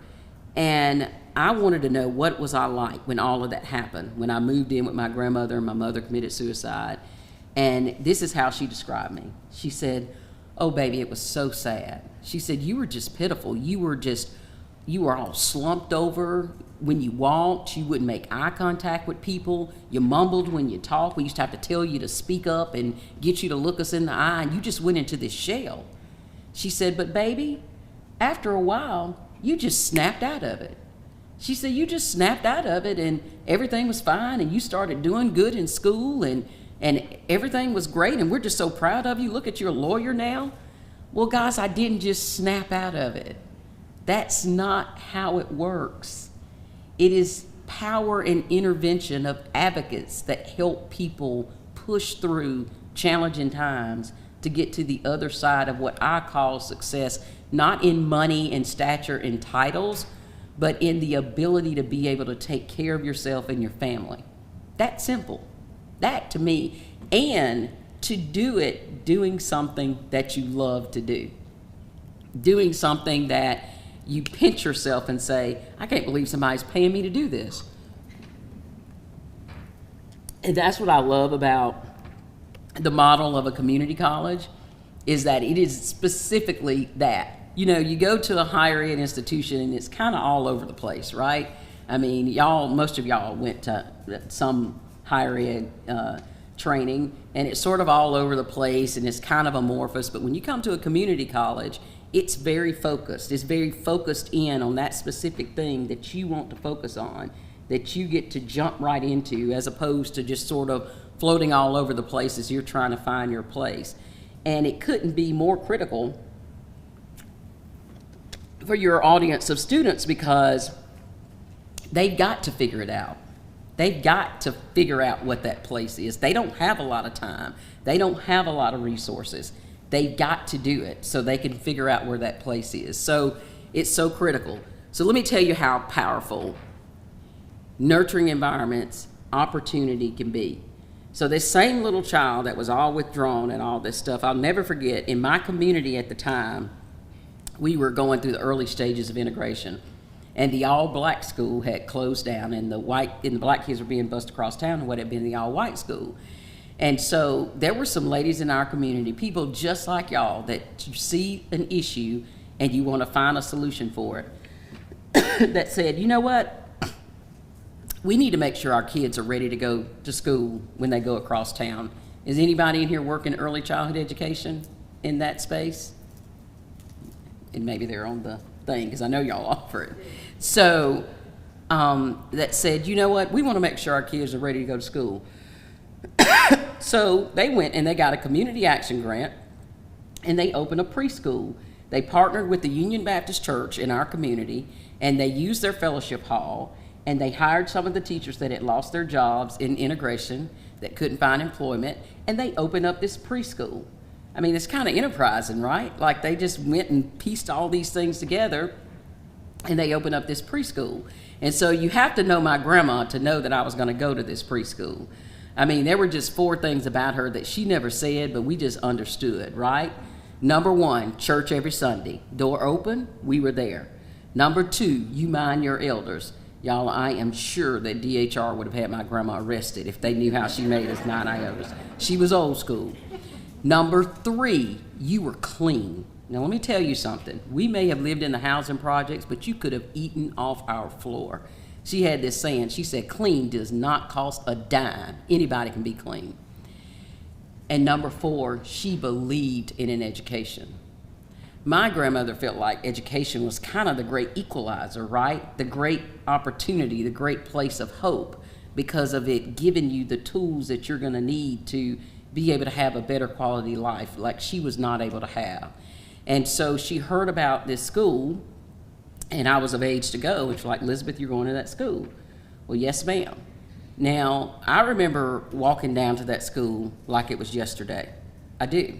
And I wanted to know, what was I like when all of that happened, when I moved in with my grandmother and my mother committed suicide. And this is how she described me. She said, "Oh, baby, it was so sad." She said, "You were just pitiful. You were all slumped over. When you walked, you wouldn't make eye contact with people. You mumbled when you talked. We used to have to tell you to speak up and get you to look us in the eye, and you just went into this shell." She said, "But baby, after a while, you just snapped out of it." She said, "You just snapped out of it and everything was fine, and you started doing good in school, and everything was great, and we're just so proud of you. Look at, you're a lawyer now." Well, guys, I didn't just snap out of it. That's not how it works. It is power and intervention of advocates that help people push through challenging times to get to the other side of what I call success, not in money and stature and titles, but in the ability to be able to take care of yourself and your family. That's simple. That to me, and to do it doing something that you love to do. Doing something that you pinch yourself and say, "I can't believe somebody's paying me to do this." And that's what I love about the model of a community college, is that it is specifically that. You know, you go to a higher ed institution and it's kind of all over the place, right? I mean, most of y'all went to some higher ed training, and it's sort of all over the place and it's kind of amorphous. But when you come to a community college, it's very focused. It's very focused in on that specific thing that you want to focus on, that you get to jump right into, as opposed to just sort of floating all over the place as you're trying to find your place. And it couldn't be more critical for your audience of students, because they've got to figure it out. They've got to figure out what that place is. They don't have a lot of time. They don't have a lot of resources. They've got to do it so they can figure out where that place is. So it's so critical. So let me tell you how powerful nurturing environments, opportunity can be. So this same little child that was all withdrawn and all this stuff, I'll never forget, in my community at the time, we were going through the early stages of integration, and the all-black school had closed down, and the black kids were being bused across town in what had been the all-white school. And so there were some ladies in our community, people just like y'all, that you see an issue and you want to find a solution for it, that said, "You know what? We need to make sure our kids are ready to go to school when they go across town." Is anybody in here working early childhood education in that space? And maybe they're on the thing, because I know y'all offer it. So that said, "You know what? We want to make sure our kids are ready to go to school." So they went and they got a community action grant, and they opened a preschool. They partnered with the Union Baptist Church in our community, and they used their fellowship hall, and they hired some of the teachers that had lost their jobs in integration, that couldn't find employment, and they opened up this preschool. I mean, it's kind of enterprising, right? Like, they just went and pieced all these things together, and they opened up this preschool. And so you have to know my grandma to know that I was going to go to this preschool. I mean, there were just 4 things about her that she never said, but we just understood, right? Number 1, church every Sunday. Door open, we were there. Number 2, you mind your elders. Y'all, I am sure that DHR would have had my grandma arrested if they knew how she made us 9 iotas. She was old school. Number 3, you were clean. Now, let me tell you something. We may have lived in the housing projects, but you could have eaten off our floor. She had this saying, she said, clean does not cost a dime. Anybody can be clean. And number 4, she believed in an education. My grandmother felt like education was kind of the great equalizer, right? The great opportunity, the great place of hope, because of it giving you the tools that you're going to need to be able to have a better quality life like she was not able to have. And so she heard about this school, and I was of age to go. And she's like, Elizabeth, you're going to that school. Well, yes, ma'am. Now, I remember walking down to that school like it was yesterday. I do.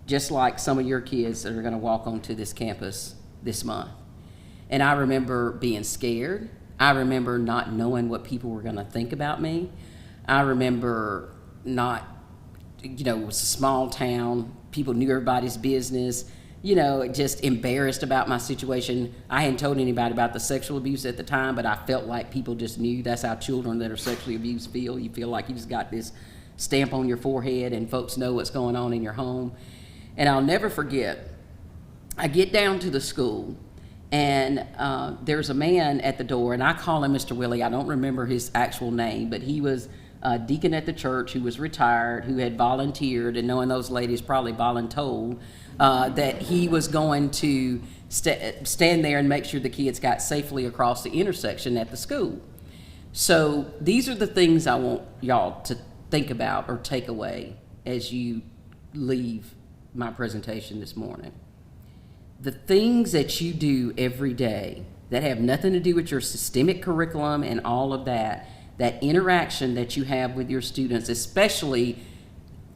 Just like some of your kids that are going to walk onto this campus this month. And I remember being scared. I remember not knowing what people were going to think about me. I remember not, it was a small town. People knew everybody's business. Just embarrassed about my situation. I hadn't told anybody about the sexual abuse at the time, but I felt like people just knew. That's how children that are sexually abused feel. You feel like you just got this stamp on your forehead and folks know what's going on in your home. And I'll never forget, I get down to the school, and there's a man at the door, and I call him Mr. Willie. I don't remember his actual name, but he was a deacon at the church who was retired, who had volunteered, and knowing those ladies probably voluntold, that he was going to stand there and make sure the kids got safely across the intersection at the school. So these are the things I want y'all to think about or take away as you leave my presentation this morning. The things that you do every day that have nothing to do with your systemic curriculum and all of that, that interaction that you have with your students, especially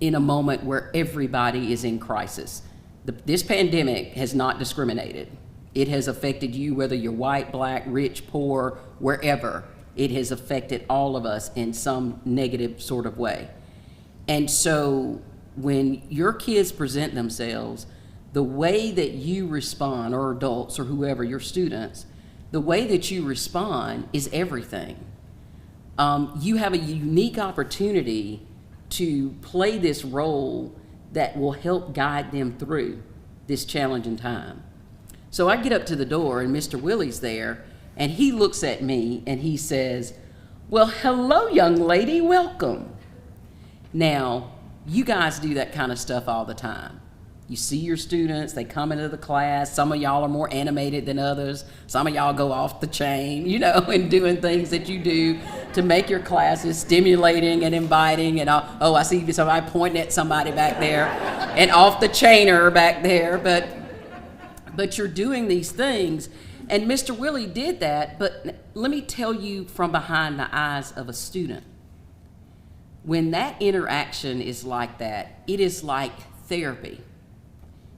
in a moment where everybody is in crisis. This pandemic has not discriminated. It has affected you whether you're white, black, rich, poor, wherever. It has affected all of us in some negative sort of way. And so when your kids present themselves, the way that you respond, or adults or whoever, your students, the way that you respond is everything. You have a unique opportunity to play this role that will help guide them through this challenging time. So I get up to the door, and Mr. Willie's there, and he looks at me and he says, well, hello, young lady, welcome. Now, you guys do that kind of stuff all the time. You see your students, they come into the class. Some of y'all are more animated than others. Some of y'all go off the chain, and doing things that you do to make your classes stimulating and inviting. And I see somebody pointing at somebody back there and off the chainer back there. But you're doing these things. And Mr. Willie did that, but let me tell you from behind the eyes of a student. When that interaction is like that, it is like therapy,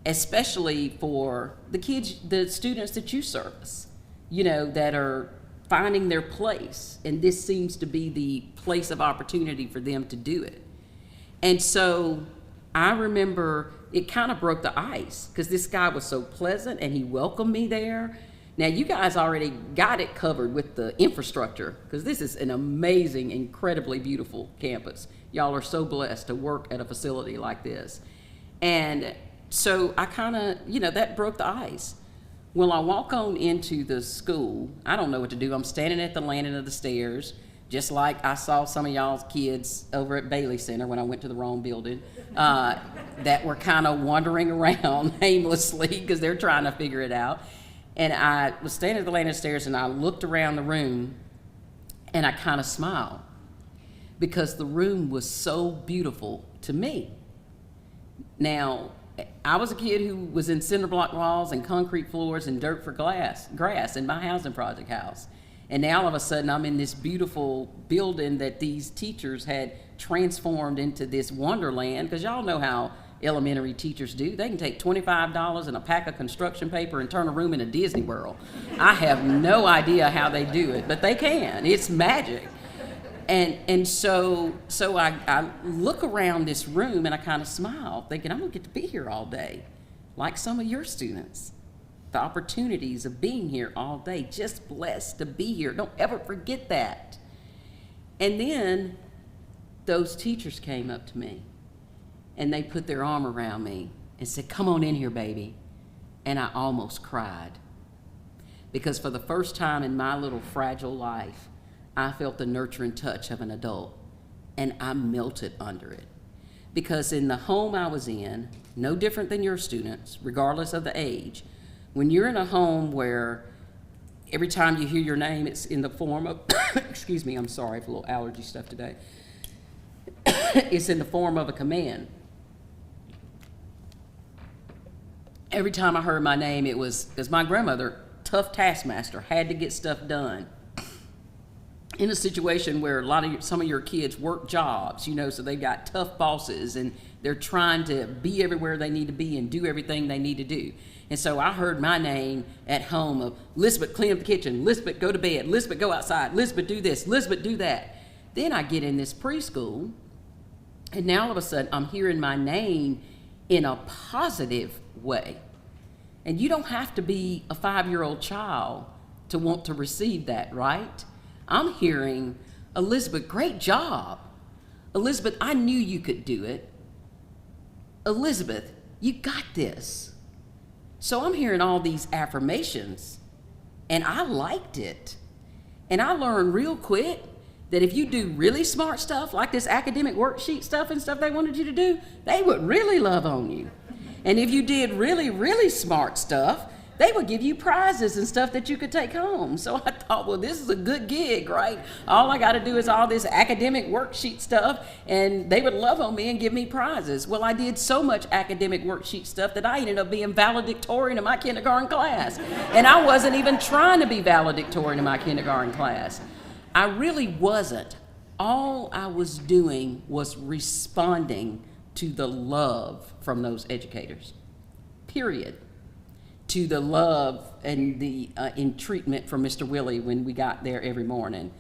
especially for the kids, the students that you service, that are finding their place. And this seems to be the place of opportunity for them to do it. And so I remember it kind of broke the ice because this guy was so pleasant and he welcomed me there. Now, you guys already got it covered with the infrastructure because this is an amazing, incredibly beautiful campus. Y'all are so blessed to work at a facility like this. And so I kind of, that broke the ice. Well, I walk on into the school. I don't know what to do. I'm standing at the landing of the stairs, just like I saw some of y'all's kids over at Bailey Center when I went to the wrong building, that were kind of wandering around aimlessly because they're trying to figure it out. And I was standing at the landing of the stairs, and I looked around the room, and I kind of smiled because the room was so beautiful to me. Now, I was a kid who was in cinder block walls and concrete floors and dirt for grass in my housing project house. And now all of a sudden I'm in this beautiful building that these teachers had transformed into this wonderland, because y'all know how elementary teachers do. They can take $25 and a pack of construction paper and turn a room into Disney World. I have no idea how they do it, but they can. It's magic. And so I look around this room and I kind of smile, thinking I'm gonna get to be here all day, like some of your students. the opportunities of being here all day. Just blessed to be here. Don't ever forget that. And then those teachers came up to me and they put their arm around me and said, "Come on in here, baby." And I almost cried. Because for the first time in my little fragile life, I felt the nurturing touch of an adult, and I melted under it. Because in the home I was in, no different than your students, regardless of the age, when you're in a home where every time you hear your name, it's in the form of, excuse me, I'm sorry, I have a little allergy stuff today. It's in the form of a command. Every time I heard my name, it was, because my grandmother, tough taskmaster, had to get stuff done. In a situation where some of your kids work jobs, you know, so they've got tough bosses and they're trying to be everywhere they need to be and do everything they need to do. And so I heard my name at home of, "Lisbeth, clean up the kitchen. Lisbeth, go to bed. Lisbeth, go outside. Lisbeth, do this. Lisbeth, do that." Then I get in this preschool, and now all of a sudden I'm hearing my name in a positive way. And you don't have to be a 5-year-old child to want to receive that, right? I'm hearing, "Elizabeth, great job. Elizabeth, I knew you could do it. Elizabeth, you got this." So I'm hearing all these affirmations, and I liked it. And I learned real quick that if you do really smart stuff, like this academic worksheet stuff and stuff they wanted you to do, they would really love on you. And if you did really, really smart stuff, they would give you prizes and stuff that you could take home. So I thought, well, this is a good gig, right? All I got to do is all this academic worksheet stuff, and they would love on me and give me prizes. Well, I did so much academic worksheet stuff that I ended up being valedictorian in my kindergarten class. And I wasn't even trying to be valedictorian in my kindergarten class. I really wasn't. All I was doing was responding to the love from those educators, period. To the love and the entreatment from Mr. Willie when we got there every morning,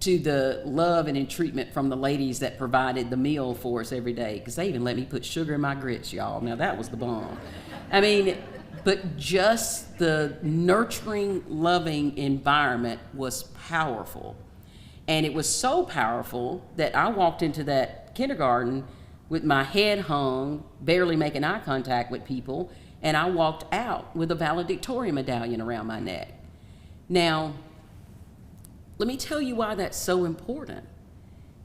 to the love and entreatment from the ladies that provided the meal for us every day, because they even let me put sugar in my grits, y'all. Now that was the bomb. I mean, but just the nurturing, loving environment was powerful. And it was so powerful that I walked into that kindergarten with my head hung, barely making eye contact with people, and I walked out with a valedictorian medallion around my neck. Now, let me tell you why that's so important.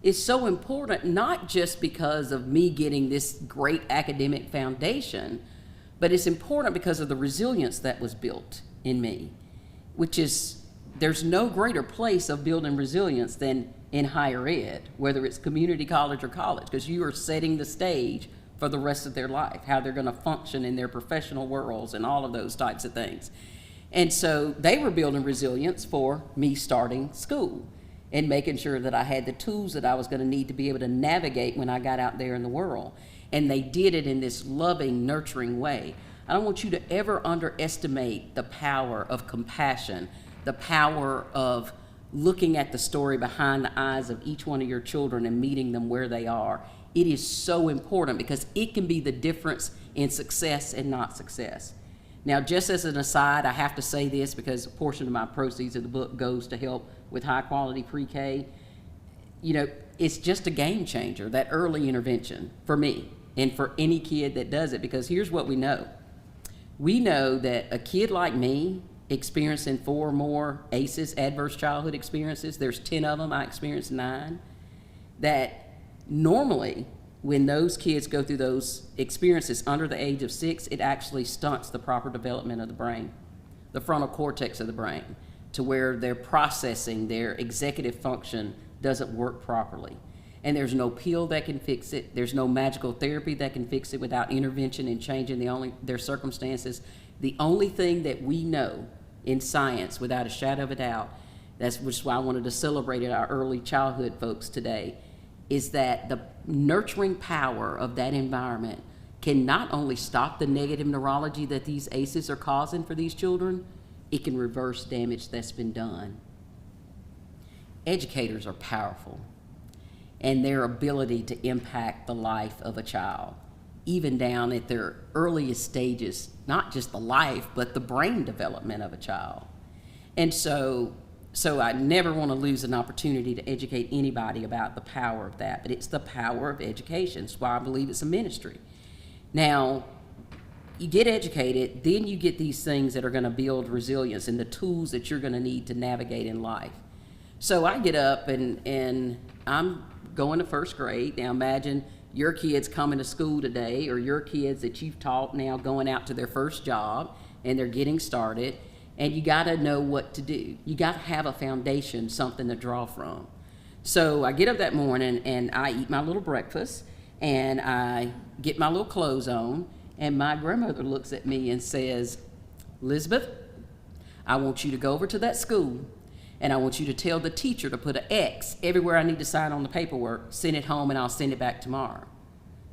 It's so important not just because of me getting this great academic foundation, but it's important because of the resilience that was built in me, which is, there's no greater place of building resilience than in higher ed, whether it's community college or college, because you are setting the stage for the rest of their life, how they're going to function in their professional worlds and all of those types of things. And so they were building resilience for me starting school and making sure that I had the tools that I was going to need to be able to navigate when I got out there in the world. And they did it in this loving, nurturing way. I don't want you to ever underestimate the power of compassion, the power of looking at the story behind the eyes of each one of your children and meeting them where they are. It is so important because it can be the difference in success and not success. Now, just as an aside, I have to say this because a portion of my proceeds of the book goes to help with high quality pre-K. You know, it's just a game changer, that early intervention for me and for any kid that does it, because here's what we know. We know that a kid like me experiencing 4 or more ACEs, adverse childhood experiences, there's 10 of them, I experienced 9, that normally, when those kids go through those experiences under the age of 6, it actually stunts the proper development of the brain, the frontal cortex of the brain, to where their processing, their executive function doesn't work properly. And there's no pill that can fix it. There's no magical therapy that can fix it without intervention and changing their circumstances. The only thing that we know in science, without a shadow of a doubt, which is why I wanted to celebrate our early childhood folks today, is that the nurturing power of that environment can not only stop the negative neurology that these ACEs are causing for these children, it can reverse damage that's been done. Educators are powerful, and their ability to impact the life of a child even down at their earliest stages, not just the life, but the brain development of a child. And so I never want to lose an opportunity to educate anybody about the power of that, but it's the power of education. That's why I believe it's a ministry. Now, you get educated, then you get these things that are going to build resilience and the tools that you're going to need to navigate in life. So I get up and I'm going to first grade. Now imagine your kids coming to school today, or your kids that you've taught now going out to their first job and they're getting started, and you got to know what to do. You got to have a foundation, something to draw from. So I get up that morning and I eat my little breakfast and I get my little clothes on, and my grandmother looks at me and says, "Elizabeth, I want you to go over to that school and I want you to tell the teacher to put an X everywhere I need to sign on the paperwork, send it home, and I'll send it back tomorrow."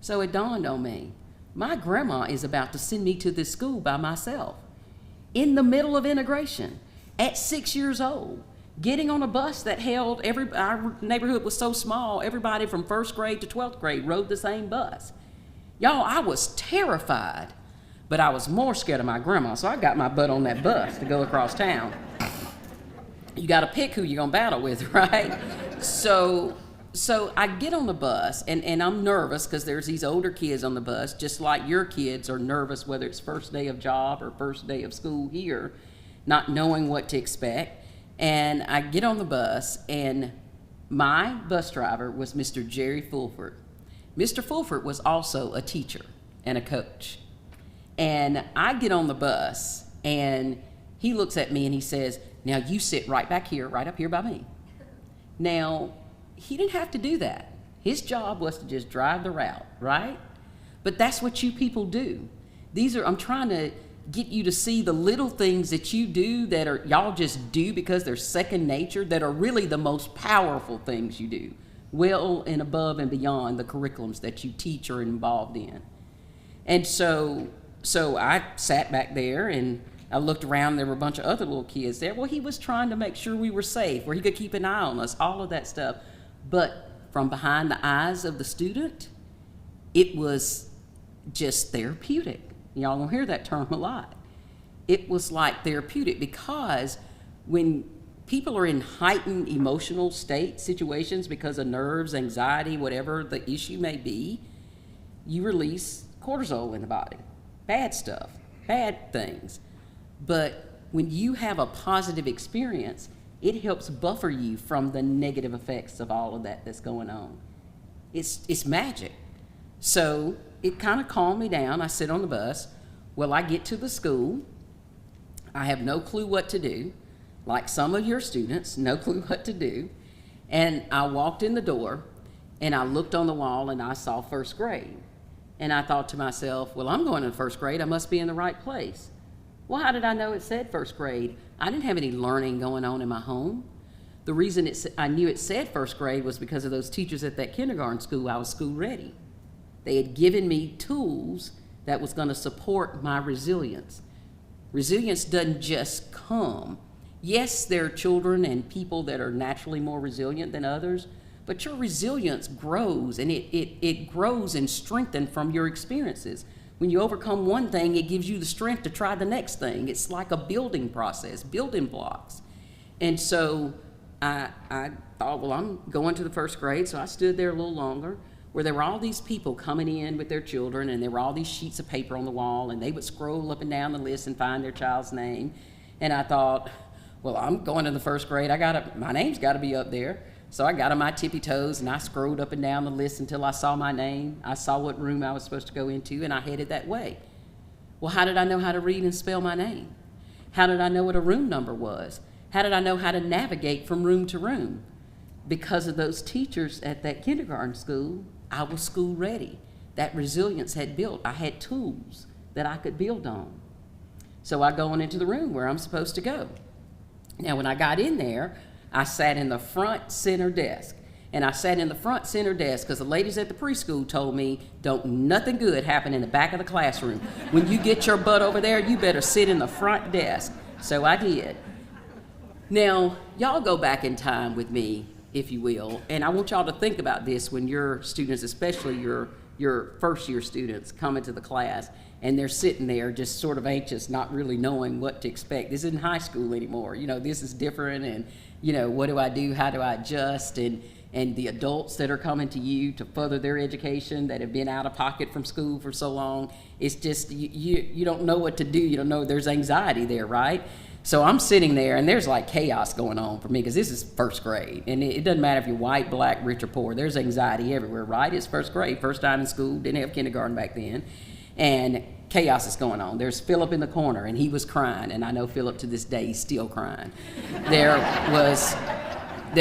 So it dawned on me, my grandma is about to send me to this school by myself, in the middle of integration, at 6 years old, getting on a bus that held our neighborhood was so small, everybody from first grade to 12th grade rode the same bus. Y'all, I was terrified, but I was more scared of my grandma, so I got my butt on that bus to go across town. You got to pick who you're going to battle with, right? So I get on the bus, and I'm nervous because there's these older kids on the bus, just like your kids are nervous, whether it's first day of job or first day of school here, not knowing what to expect. And I get on the bus, and my bus driver was Mr. Jerry Fulford. Mr. Fulford was also a teacher and a coach. And I get on the bus, and he looks at me and he says, "Now you sit right back here, right up here by me." Now, he didn't have to do that. His job was to just drive the route, right? But that's what you people do. I'm trying to get you to see the little things that you do that are, y'all just do because they're second nature, that are really the most powerful things you do, well and above and beyond the curriculums that you teach or involved in. And so I sat back there and I looked around, there were a bunch of other little kids there. Well, he was trying to make sure we were safe, where he could keep an eye on us, all of that stuff. But from behind the eyes of the student, it was just therapeutic. Y'all gonna hear that term a lot. It was like therapeutic, because when people are in heightened emotional state situations because of nerves, anxiety, whatever the issue may be, you release cortisol in the body. Bad stuff, bad things. But when you have a positive experience, it helps buffer you from the negative effects of all of that that's going on. It's magic. So it kind of calmed me down. I sit on the bus. Well, I get to the school. I have no clue what to do. Like some of your students, no clue what to do. And I walked in the door, and I looked on the wall, and I saw first grade. And I thought to myself, well, I'm going to first grade. I must be in the right place. Well, how did I know it said first grade? I didn't have any learning going on in my home. The reason I knew it said first grade was because of those teachers at that kindergarten school. I was school ready. They had given me tools that was going to support my resilience. Resilience doesn't just come. Yes, there are children and people that are naturally more resilient than others, but your resilience grows, and it grows and strengthens from your experiences. When you overcome one thing, it gives you the strength to try the next thing. It's like a building process, building blocks. And so I thought, well, I'm going to the first grade, so I stood there a little longer, where there were all these people coming in with their children, and there were all these sheets of paper on the wall, and they would scroll up and down the list and find their child's name. And I thought, well, I'm going to the first grade. My name's got to be up there. So I got on my tippy toes, and I scrolled up and down the list until I saw my name. I saw what room I was supposed to go into, and I headed that way. Well, how did I know how to read and spell my name? How did I know what a room number was? How did I know how to navigate from room to room? Because of those teachers at that kindergarten school, I was school ready. That resilience had built. I had tools that I could build on. So I go on into the room where I'm supposed to go. Now, when I got in there, I sat in the front center desk. And I sat in the front center desk because the ladies at the preschool told me, don't nothing good happen in the back of the classroom. When you get your butt over there, you better sit in the front desk. So I did. Now, y'all go back in time with me, if you will, and I want y'all to think about this when your students, especially your your first year students come into the class and they're sitting there just sort of anxious, not really knowing what to expect. This isn't high school anymore. You know, this is different, and, you know, what do I do? How do I adjust? And the adults that are coming to you to further their education that have been out of pocket from school for so long, it's just, you don't know what to do. You don't know, there's anxiety there, right? So I'm sitting there, and there's like chaos going on for me, because this is first grade. And it doesn't matter if you're white, black, rich, or poor. There's anxiety everywhere, right? It's first grade, first time in school, didn't have kindergarten back then. And chaos is going on. There's Philip in the corner, and he was crying. And I know Philip to this day, he's still crying. There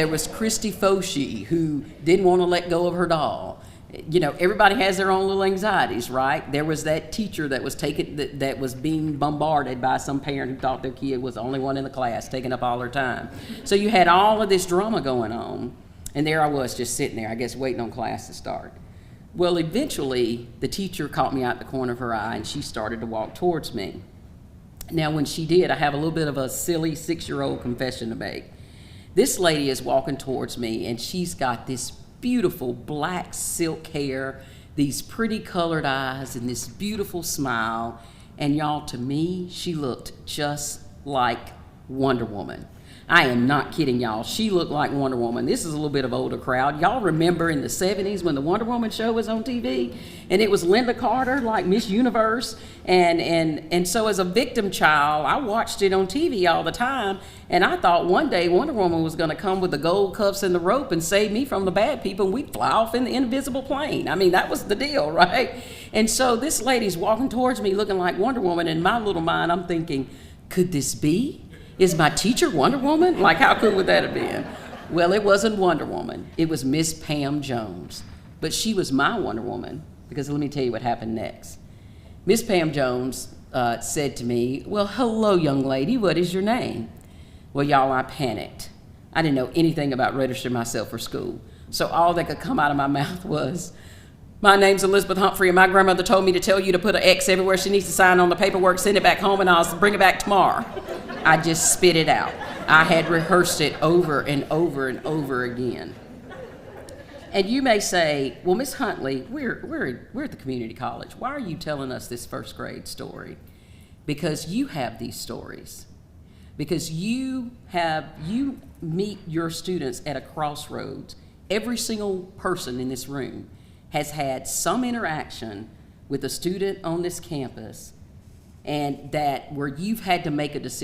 was Christy Foshi, who didn't want to let go of her doll. You know, everybody has their own little anxieties, right? There was that teacher that was that was being bombarded by some parent who thought their kid was the only one in the class, taking up all her time. So you had all of this drama going on, and there I was just sitting there, I guess, waiting on class to start. Well, eventually, the teacher caught me out the corner of her eye, and she started to walk towards me. Now, when she did, I have a little bit of a silly 6-year-old confession to make. This lady is walking towards me, and she's got this beautiful black silk hair, these pretty colored eyes, and this beautiful smile. And y'all, to me, she looked just like Wonder Woman. I am not kidding, y'all. She looked like Wonder Woman. This is a little bit of older crowd. Y'all remember in the 70s when the Wonder Woman show was on TV? And it was Linda Carter, like Miss Universe. And so as a victim child, I watched it on TV all the time. And I thought one day Wonder Woman was going to come with the gold cuffs and the rope and save me from the bad people, and we'd fly off in the invisible plane. I mean, that was the deal, right? And so this lady's walking towards me looking like Wonder Woman. In my little mind, I'm thinking, could this be? Is my teacher Wonder Woman? Like, how cool would that have been? Well, it wasn't Wonder Woman. It was Miss Pam Jones. But she was my Wonder Woman, because let me tell you what happened next. Miss Pam Jones said to me, well, hello, young lady, what is your name? Well, y'all, I panicked. I didn't know anything about registering myself for school. So all that could come out of my mouth was, my name's Elizabeth Humphrey, and my grandmother told me to tell you to put an X everywhere she needs to sign on the paperwork, send it back home, and I'll bring it back tomorrow. I just spit it out. I had rehearsed it over and over and over again. And you may say, well, Miss Huntley, we're at the community college. Why are you telling us this first grade story? Because you have these stories. Because you meet your students at a crossroads. Every single person in this room has had some interaction with a student on this campus, and that where you've had to make a decision.